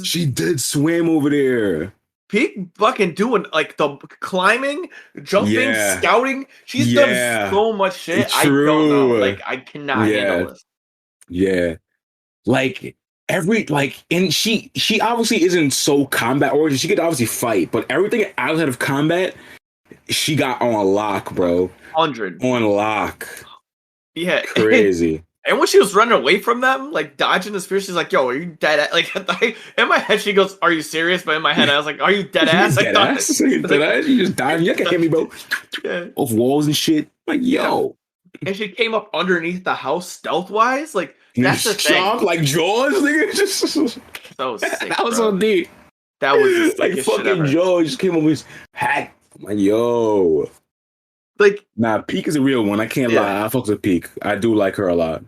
she did swim over there. Peak fucking doing like the climbing, jumping, scouting. She's done so much shit. I don't know. Like, I cannot handle this. Yeah. Like and she obviously isn't so combat oriented. She could obviously fight, but everything outside of combat, she got on lock, bro. 100 on lock. Yeah, crazy. And when she was running away from them, like dodging the spear, she's like, "Yo, are you dead?" Like in my head, she goes, "Are you serious?" But in my head, I was like, "Are you dead ass?" Dead ass? You just dive. You can hit me, bro. Off walls and shit. Like, yo. And she came up underneath the house stealth wise, like that's the thing. Like Jaws, nigga. Just so sick. That was so deep. That was like fucking Jaws just came up with hack. Like, yo. Like, nah, Peak is a real one. I can't lie. I fucks with Peak. I do like her a lot.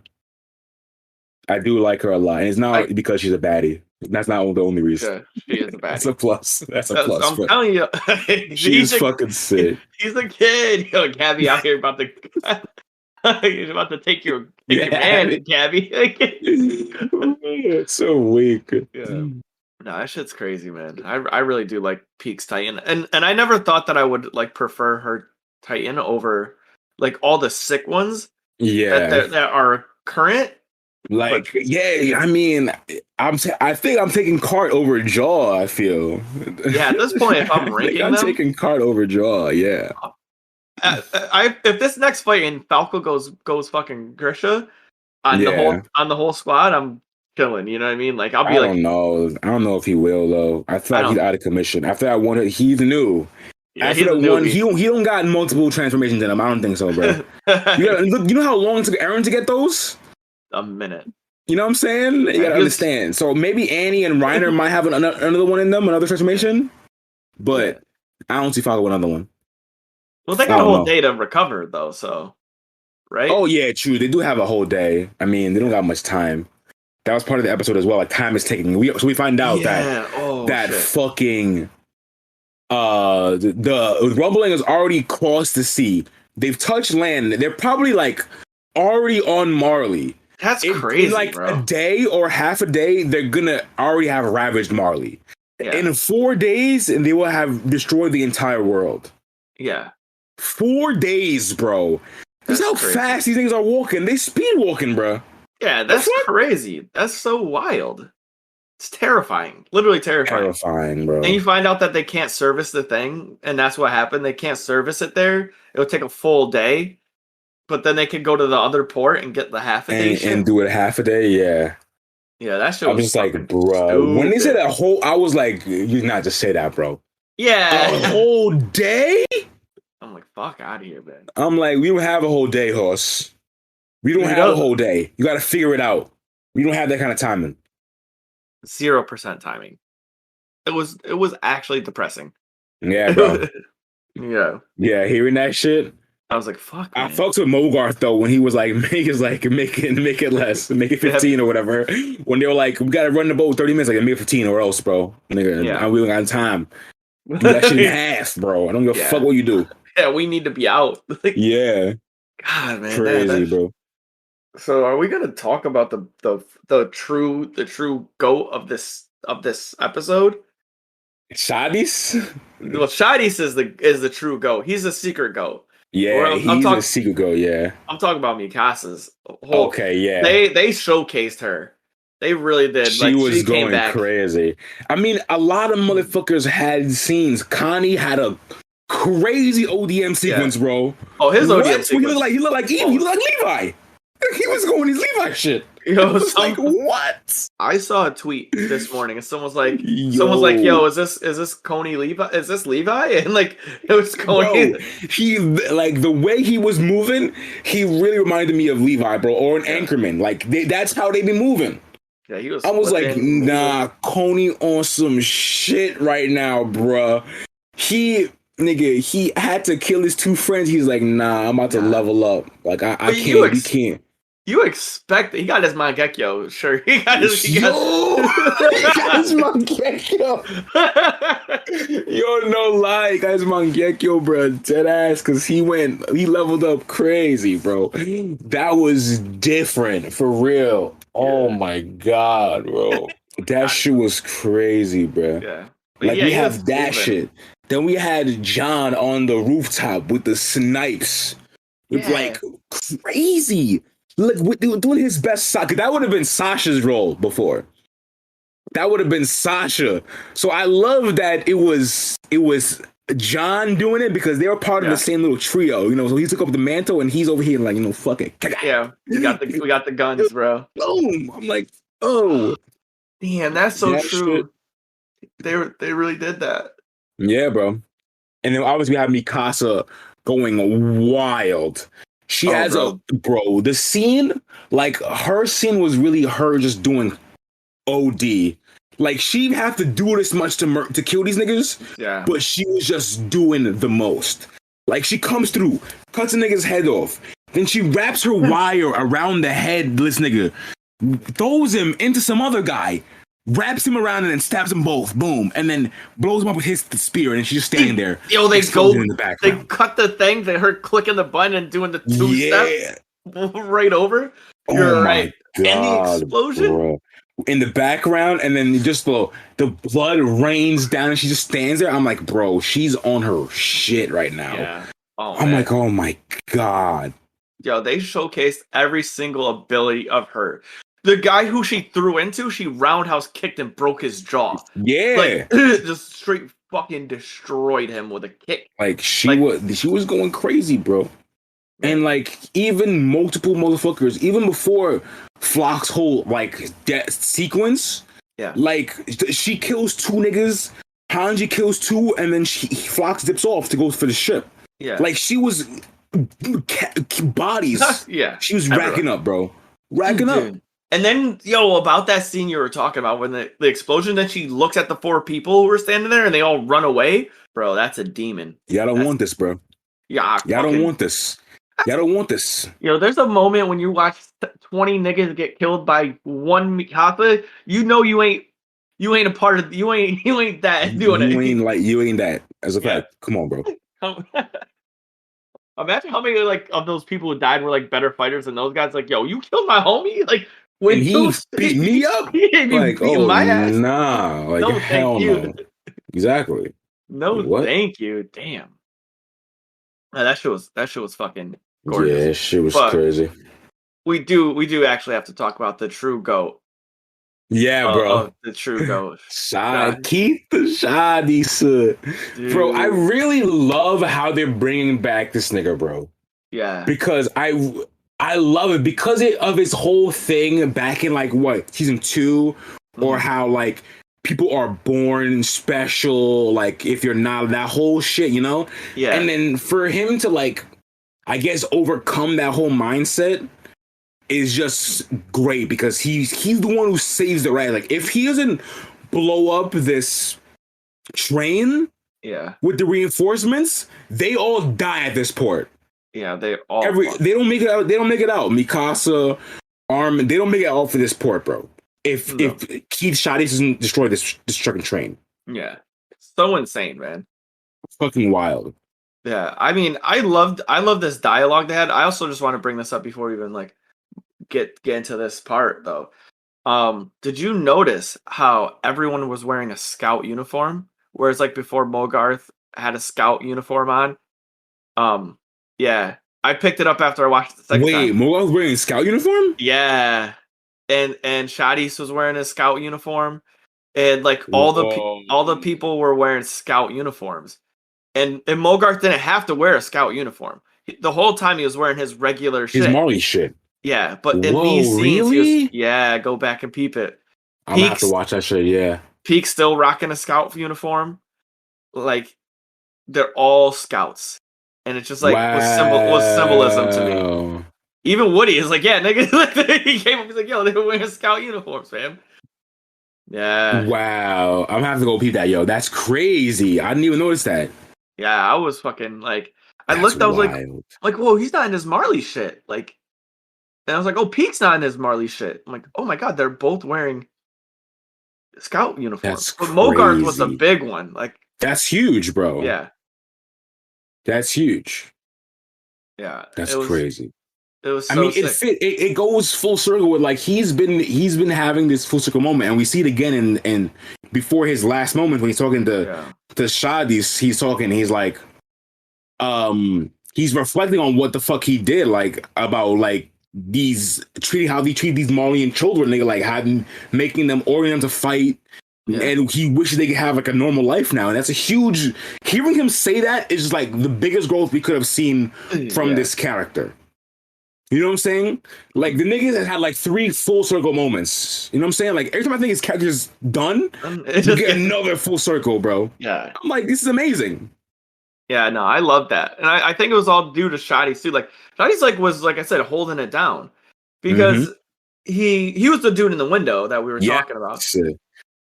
And it's not because she's a baddie. That's not the only reason. Yeah, she is a baddie. That's a plus. That's a plus. I'm telling you, she's fucking sick. She's a kid. Yo, Gabby out here about to. He's about to take your man, Gabby. It's so weak. Yeah. No, that shit's crazy, man. I really do like Peak's Titan, and I never thought that I would like prefer her Titan over like all the sick ones. Yeah, that are current. Like, I mean, I think I'm taking Cart over Jaw. I feel. Yeah, at this point, if I'm ranking I'm taking Cart over Jaw. Yeah. if this next fight and Falco goes fucking Grisha on Yeah. the whole squad, I'm chilling. You know what I mean? Like I'll I be like, don't know. I don't know if he will though. I feel I like he's don't. out of commission. After that one, he's new. Yeah, After he's a that one, newbie. he don't got multiple transformations in him. I don't think so, bro. You gotta look. You know how long it took Aaron to get those? A minute. You know what I'm saying? You Yeah, gotta understand. So maybe Annie and Reiner might have another one in them, another transformation. But Yeah. I don't see Falco with another one. Well, they I got a don't whole know. day to recover though, so right? Oh yeah, true. They do have a whole day. I mean, they don't got much time. That was part of the episode as well. Like time is ticking. So we find out Yeah. Oh that shit. fucking the rumbling has already crossed the sea. They've touched land. They're probably like already on Marley. That's In crazy, like bro. a day or half a day, they're gonna already have ravaged Marley. Yeah. In 4 days, and they will have destroyed the entire world. Yeah. 4 days, bro. That's how crazy. fast these things are walking. They speed walking, bro. Yeah, that's crazy. That's so wild. It's terrifying. Literally terrifying. Terrifying, bro. And you find out that they can't service the thing, and that's what happened. They can't service it there. It'll take a full day, but then they could go to the other port and get the half a day shit. And do it half a day, yeah. Yeah, that shit I was was just like, fucking bro. When they said stupid. that whole, I was like, you not just say that, bro. A Yeah. whole day? I'm like, fuck out of here, man. I'm like, we don't have a whole day, horse. We don't have a whole day. You got to figure it out. We don't have that kind of timing. 0% timing. It was actually depressing. Yeah, bro. Yeah. Yeah, hearing that shit. I was like, fuck, I man. fucked with Mogarth though when he was like, make it less, make it 15 or whatever. When they were like, we gotta run the boat 30 minutes, like make it 15 or else, bro. Nigga, Yeah. we don't got time. Do that shit in half, bro. I don't give a fuck what you do. Yeah, we need to be out. Like, Yeah. God, man, Crazy, bro. So, are we gonna talk about the true goat of this episode? Shadis? Well, Shadis is the true goat. He's a secret goat. Yeah, he's a secret goat, yeah. I'm talking about Mikasa's Okay, yeah. They showcased her. They really did. She was going crazy. I mean, a lot of motherfuckers had scenes. Connie had a crazy ODM sequence, bro. Oh, his ODM sequence. He looked like Eve. He looked like Levi. He was going his Levi shit. Yo, I was like, what? I saw a tweet this morning, and someone's like, yo, is this Coney Levi? Is this Levi? And like, it was Coney. Bro, he like the way he was moving, he really reminded me of Levi, bro, or an Anchorman. Like that's how they be moving. Yeah, he was. I was like, nah, Coney on some shit right now, bruh. He had to kill his 2 friends. He's like, nah, I'm about to level up. Like I can't. We can't. You expect he got his Mangekyo, sure. He got his Mangekyo. Yo, no lie, he got his Mangekyo, bro. Dead ass, cause he leveled up crazy, bro. That was different for real. Oh my god, bro. That shit was crazy, bro. Yeah. Like we have that shit. Then we had John on the rooftop with the snipes. It's like crazy. Like doing his best. That would have been Sasha's role before. That would have been Sasha. So I love that it was John doing it because they were part of the same little trio. You know, so he took up the mantle and he's over here like, you know, fuck it. Yeah, we got the guns, bro. Boom. I'm like, oh, damn, that's so true. Shit. They really did that. Yeah, bro. And then obviously we have Mikasa going wild. She has the scene, like her scene was really her just doing OD. Like she didn't have to do this much to kill these niggas. Yeah. But she was just doing the most. Like she comes through, cuts a nigga's head off. Then she wraps her wire around the headless nigga, throws him into some other guy, wraps him around and then stabs them both. Boom. And then blows him up with his spear. And she's just standing there. Yo, they go in the background. They cut the thing. They heard clicking the button and doing the 2-step right over. You're right. God, and the explosion. Bro. In the background, and then just the blood rains down and she just stands there. I'm like, bro, she's on her shit right now. Yeah. I'm like, oh my god. Yo, they showcased every single ability of her. The guy who she threw into, she roundhouse kicked and broke his jaw. Yeah. Like, just straight fucking destroyed him with a kick. Like she was going crazy, bro. And like even multiple motherfuckers, even before Flock's whole like death sequence, like she kills 2 niggas, Hanji kills 2, and then Flox dips off to go for the ship. Yeah, like she was bodies. She was racking up, bro, racking up. And then, about that scene you were talking about when the explosion, then she looks at the 4 people who were standing there and they all run away. Bro, that's a demon. Y'all don't want this, bro. Y'all don't want this. Y'all don't want this. There's a moment when you watch 20 niggas get killed by one Mikasa, you ain't a part of, you ain't that doing it. You ain't that. As a fact. Come on, bro. Imagine how many of those people who died were better fighters than those guys. Like, yo, you killed my homie. Like, when he beat me up. My ass. Nah. Like, no, hell no. Exactly. No, thank you. Damn. That shit was fucking gorgeous. Yeah, shit was crazy. We do actually have to talk about the true GOAT. Yeah, bro. The true GOAT. Keith the Shoddy, sir. Bro, I really love how they're bringing back this nigga, bro. Yeah. Because I love it because of his whole thing back in season 2, or how people are born special, if you're not, that whole shit, Yeah. And then for him to I guess overcome that whole mindset is just great because he's the one who saves the ride. If he doesn't blow up this train, with the reinforcements, they all die at this port. Yeah, they all they don't make it out. They don't make it out. Mikasa, Armin, they don't make it out for this port, bro. If Keith Shoddy doesn't destroy this trucking train. Yeah. It's so insane, man. Fucking wild. Yeah. I mean, I love this dialogue they had. I also just want to bring this up before we even get into this part though. Did you notice how everyone was wearing a scout uniform? Whereas before Mogarth had a scout uniform on. Yeah. I picked it up after I watched the second time. Wait, Mogarth was wearing a scout uniform? Yeah. And Shadis was wearing a scout uniform. And all the people were wearing scout uniforms. And Mogarth didn't have to wear a scout uniform. The whole time he was wearing his regular shit. His Marley shit. Yeah, but in these scenes, really? Go back and peep it. I'm gonna have to watch that shit, yeah. Peek's still rocking a scout uniform. They're all scouts. And it's just was symbolism to me. Even Woody is nigga. He came up, he's yo, they were wearing scout uniforms, fam. Yeah. Wow. I'm gonna have to go peep that, yo. That's crazy. I didn't even notice that. Yeah, I was fucking I looked, I was whoa, he's not in his Marley shit. And I was oh, Pete's not in his Marley shit. I'm oh my god, they're both wearing scout uniforms. But Mogarth was the big one. That's huge, bro. Yeah. That's huge. Yeah. That's crazy. It was so sick. It goes full circle with he's been having this full circle moment, and we see it again in before his last moment when he's talking to Shadis. He's talking, he's he's reflecting on what the fuck he did, about these how they treat these Malian children, having making them orient them to fight. Yeah. And he wishes they could have a normal life now, and that's a huge. Hearing him say that is just the biggest growth we could have seen from this character. You know what I'm saying? The niggas has had 3 full circle moments. You know what I'm saying? Every time I think his character's done, you get another full circle, bro. Yeah, I'm this is amazing. Yeah, no, I love that, and I think it was all due to Shadis too. Shadis was I said, holding it down because he was the dude in the window that we were talking about.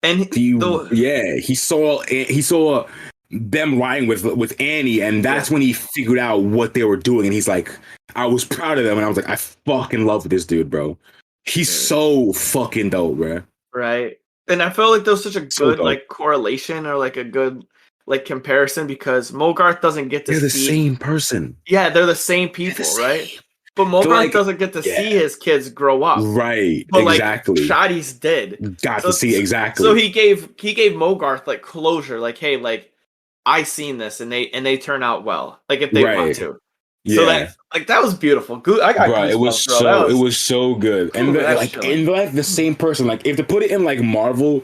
And he saw them lying with Annie, and that's when he figured out what they were doing, and he's I was proud of them, and I was I fucking love this dude, bro. He's so fucking dope, bro. Right, and I felt there was such a good correlation or a good comparison because Mogarth doesn't get to see. They're the same person. Yeah, they're the same people, right? But Mogarth doesn't get to see his kids grow up. Right, but exactly. Shadis did. Got to see, exactly. So he gave Mogarth closure, hey, I seen this and they turn out well. If they want to. So that Yeah. like that was beautiful. I got Bro, goosebumps, bro. That it was was so good. And that's like chilling. in like the same person, like if to put it in like Marvel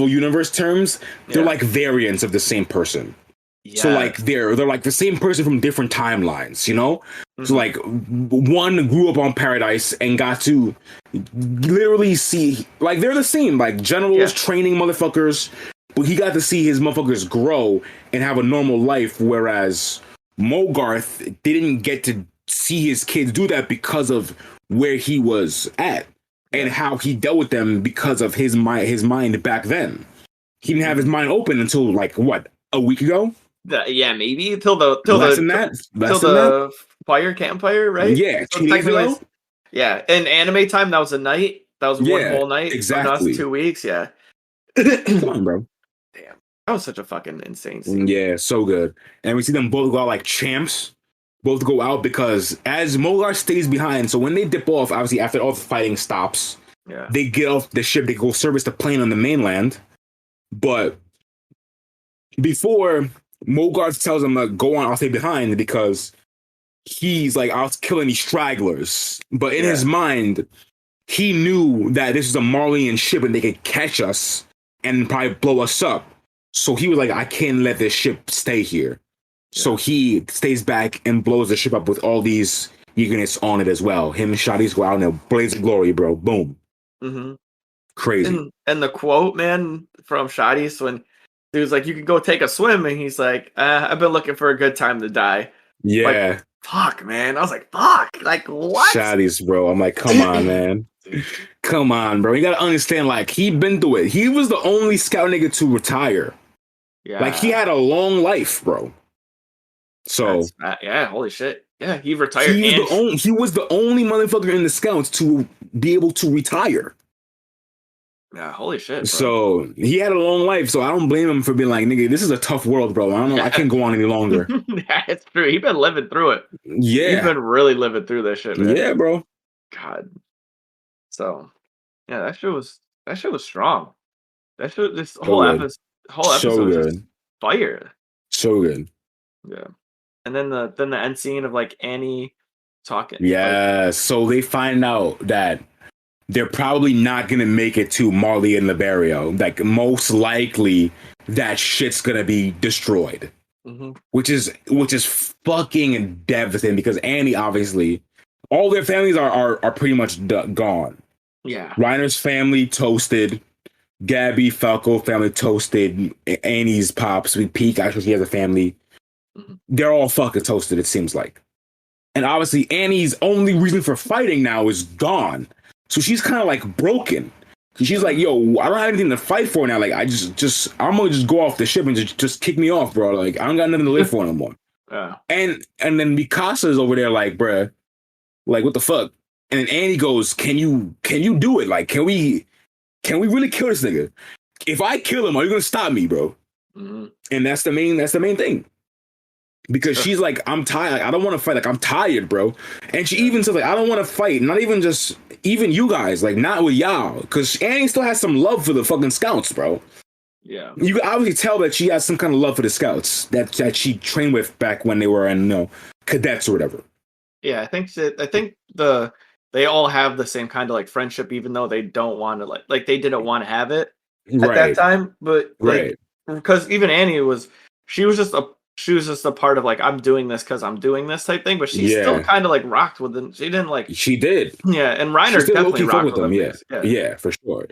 universe terms, they're Yeah. like variants of the same person. So like Yes. they're like the same person from different timelines, you know? So Hmm. like one grew up on Paradise and got to literally see like they're the same, like generals Yeah. training motherfuckers, but he got to see his motherfuckers grow and have a normal life, whereas Mogarth didn't get to see his kids do that because of where he was at and Yeah. how he dealt with them because of his mind back then. He didn't have his Hmm. mind open until like what, a week ago? Yeah, maybe till the Less than that? till Less than that? the fire campfire, right? Yeah, So 2 days technically, ago? yeah. In anime time, that was a night. That was one Yeah, whole night. But now it's exactly. 2 weeks. Yeah. Come on, Damn, bro. that was such a fucking insane scene. Yeah, so good. And we see them both go out like champs. Both go out because as Mogar stays behind, so when they dip off, obviously after all the fighting stops, Yeah. they get off the ship, they go service the plane on the mainland. But before Mogar tells them to go on, I'll stay behind because he's like, I'll kill any stragglers. But in his Yeah. mind, he knew that this is a Marleyan ship and they could catch us and probably blow us up. So he was like, I can't let this ship stay here. So Yeah. he stays back and blows the ship up with all these units on it as well. Him and Shotties go out in a blaze of glory, bro. Boom. Hmm. Crazy. And the quote, man, from Shotties when he was like, "You could go take a swim," and he's like, "I've been looking for a good time to die." Like, Yeah. fuck, man. I was like, fuck. Like, what? Shotties, bro. I'm like, come on, man. Come on, bro. You gotta understand, like, he been through it. He was the only scout nigga to retire. Like, he Yeah. had a long life, bro. So Yeah, holy shit. Yeah, he retired he was and the only motherfucker in the scouts to be able to retire. yeah, holy shit, bro. So he had a long life. So I don't blame him for being like, nigga, this is a tough world, bro. I don't know. I Yeah. can't go on any longer. Yeah, it's true. He's been living through it. He's Yeah. been really living through this shit, man. Yeah, bro. God. So yeah, that shit was strong. This So good. whole So episode was just good. fire. So good. Yeah. And then the end scene of like Annie talking like Yeah. So they find out that they're probably not gonna make it to Marley and Liberio. Like most likely that shit's gonna be destroyed. mhm, Which is fucking devastating because Annie obviously all their families are pretty much gone. yeah. Reiner's family toasted. Gabby Falco family toasted. Annie's pops. We peek. Actually, she has a family. Mhm. They're all fucking toasted. It seems like. And obviously, Annie's only reason for fighting now is gone. So she's kind of like broken. She's like, "Yo, I don't have anything to fight for now. Like, I'm gonna just go off the ship and just kick me off, bro. Like, I don't got nothing to live for no more." Yeah. And then Mikasa's over there, like, bruh, like, what the fuck? And then Annie goes, "Can you do it? Like, can we really kill this nigga? If I kill him, are you gonna stop me, bro?" Mhm. And that's the main thing. Because Sure. she's like, I'm tired. Like, I don't want to fight. Like, I'm tired, bro. And she even says, like, I don't want to fight. Not even just even you guys. Like, not with y'all. Because Annie still has some love for the fucking scouts, bro. Yeah. You can obviously tell that she has some kind of love for the scouts that she trained with back when they were in, cadets or whatever. Yeah, I think they all have the same kind of like friendship, even though they don't want to like they didn't want to have it at that Right. time. But like Right. because even Annie she was just a part of like I'm doing this because I'm doing this type thing, but she still Yeah. kind of like rocked with them. She didn't like She did. yeah, and She Reiner still low definitely key fuck rocked with with them. them Yeah. things. Yeah. Yeah, for sure.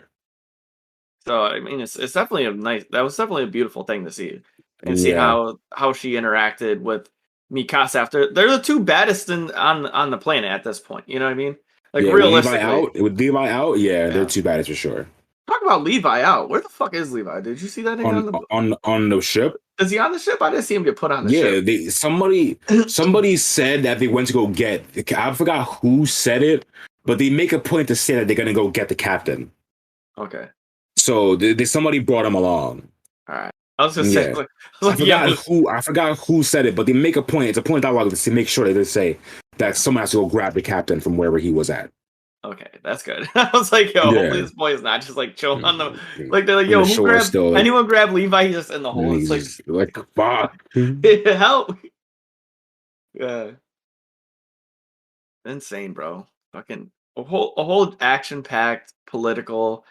So I mean it's definitely that was definitely a beautiful thing to see. And see Yeah. how she interacted with Mikasa after they're the two baddest on the planet at this point. You know what I mean? Like Yeah. realistically. With Levi out, yeah, they're Yeah. too bad for sure. Talk about Levi out. Where the fuck is Levi? Did you see that nigga on the On the ship. is he on the ship? I didn't see him get put on the Yeah, ship. somebody said that they went to go get. I forgot who said it, but they make a point to say that they're gonna go get the captain. Okay. So somebody brought him along. Alright. I was just saying Yeah, like, I was I like, yeah, forgot who said it, but they make a point. It's a point of dialogue to make sure that they say that someone has to go grab the captain from wherever he was at. okay, that's good. I was like, yo, Yeah. hopefully this boy is not just like chilling on the like they're like, On yo, the who shore grabbed still, like, anyone grab Levi? He's just in the and hole. It's he's just like, fuck. help. Yeah. insane, bro. Fucking a whole action packed, political,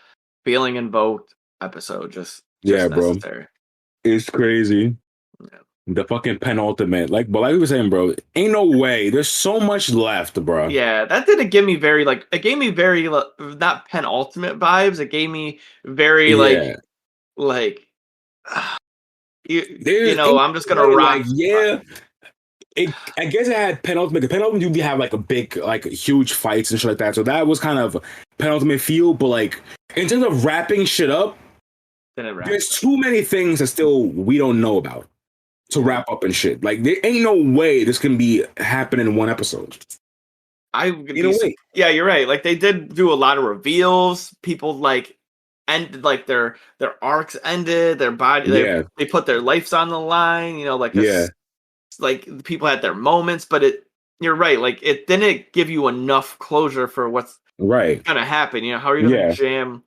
feeling invoked episode. Just Yeah, bro. necessary. It's crazy. Yeah. The fucking penultimate. But like we were saying, bro, ain't no way. There's so much left, bro. Yeah, that didn't give me very like. It gave me very not penultimate vibes. It gave me very Yeah. like There's ain't I'm just no gonna way, rock. yeah. I guess it had penultimate. The penultimate, you have like a big, like huge fights and shit like that. So that was kind of penultimate feel. But like in terms of wrapping shit up, there's too many things that still we don't know about to wrap up and shit. Like there ain't no way this can be happening in one episode. Yeah, you're right. Like they did do a lot of reveals. People their arcs ended. Their body, they put their lives on the line. Like people had their moments, but you're right. Like it didn't give you enough closure for what's gonna happen. How are you gonna jam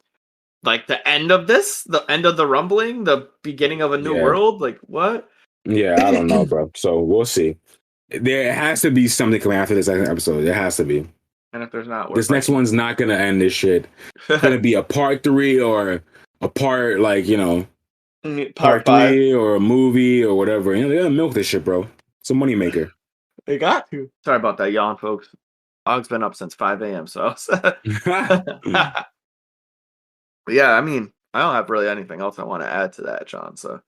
like the end of the end of the rumbling, the beginning of a new world? Like what? Yeah, I don't know, bro. So we'll see. There has to be something coming after this episode. There has to be. And if there's not, this next one's not gonna end this shit. It's gonna be a part 3 or a part part 3 or a movie or whatever. They gotta milk this shit, bro. It's a moneymaker. They got to. Sorry about that, yawn, folks. Dog's been up since 5 a.m. So, yeah, I mean, I don't have really anything else I want to add to that, John. So,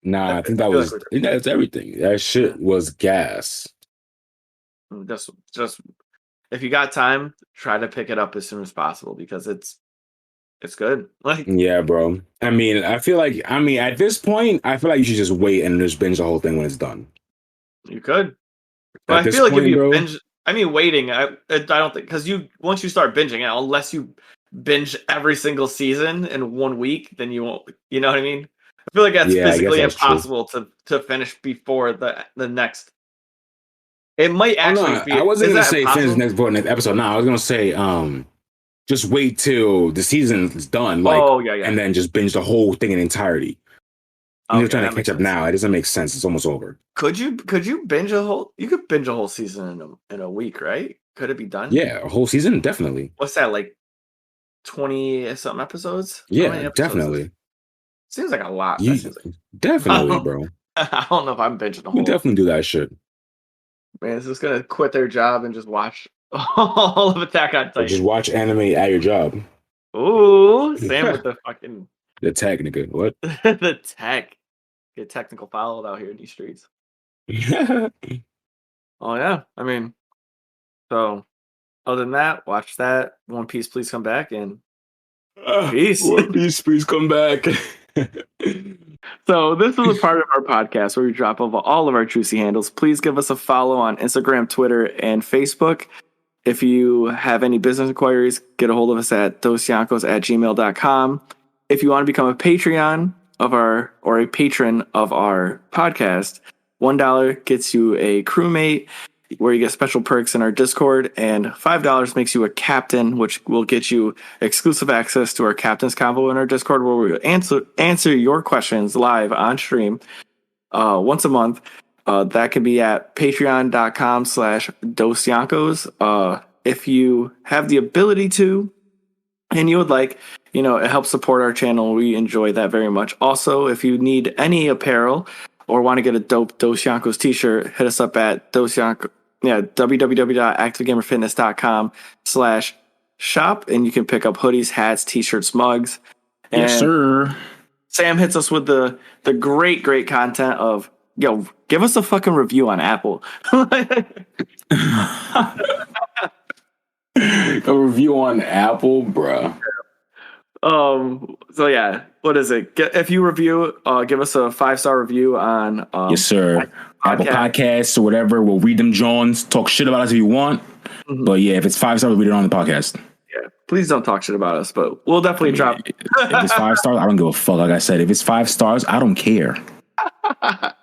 I think that's everything. That shit was gas. Just if you got time, try to pick it up as soon as possible because it's good. Yeah, bro. I mean, at this point, I feel like you should just wait and just binge the whole thing when it's done. You could. But I feel like if you binge, waiting, I don't think, because once you start binging it, unless you binge every single season in 1 week, then you won't. You know what I mean? I feel like that's physically impossible to finish before the next. It might actually be. I wasn't gonna say finish next episode. No, I was gonna say just wait till the season's done. And then just binge the whole thing in entirety. You're trying to catch up now. It doesn't make sense. It's almost over. Could you binge a whole? You could binge a whole season in a week, right? Could it be done? Yeah, a whole season, definitely. What's that, like 20 something episodes? Yeah, definitely. Seems like a lot. Definitely, bro. I don't know if I'm binging a whole. We definitely do that shit. Man, is just gonna quit their job and just watch all of Attack on Titan. Or just watch anime at your job. Ooh, Sam with the fucking the tech, nigga. What? the tech. Get technical fouled out here in these streets. Oh yeah, I mean, so other than that, watch that. One Piece, please come back, and peace. One Piece, please come back. So this is a part of our podcast where we drop over all of our juicy handles. Please give us a follow on Instagram, Twitter, and Facebook. If you have any business inquiries, get a hold of us at dosyonkos@gmail.com. If you want to become a Patreon or a patron of our podcast, $1 gets you a crewmate where you get special perks in our Discord, and $5 makes you a captain, which will get you exclusive access to our captain's convo in our Discord, where we answer your questions live on stream once a month. That can be at patreon.com/Dosyonkos. If you have the ability to, and you would like, it helps support our channel. We enjoy that very much. Also, if you need any apparel or want to get a dope Dosyonkos t-shirt, hit us up at www.activegamerfitness.com/shop, and you can pick up hoodies, hats, t-shirts, mugs. And yes, sir. Sam hits us with the great content of, give us a fucking review on Apple. A review on Apple, bruh. So yeah, what is it? If you review, give us a 5-star review on yes, sir. Apple Podcasts or whatever. We'll read them, Johns. Talk shit about us if you want. Mm-hmm. But yeah, if it's 5 stars, we'll read it on the podcast. Yeah, please don't talk shit about us, but we'll definitely drop. If it's 5 stars, I don't give a fuck. Like I said, if it's 5 stars, I don't care.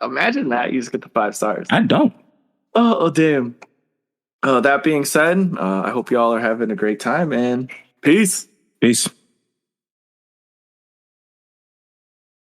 Imagine that you just get the 5 stars. I don't. Oh damn. That being said, I hope y'all are having a great time, and peace. Peace.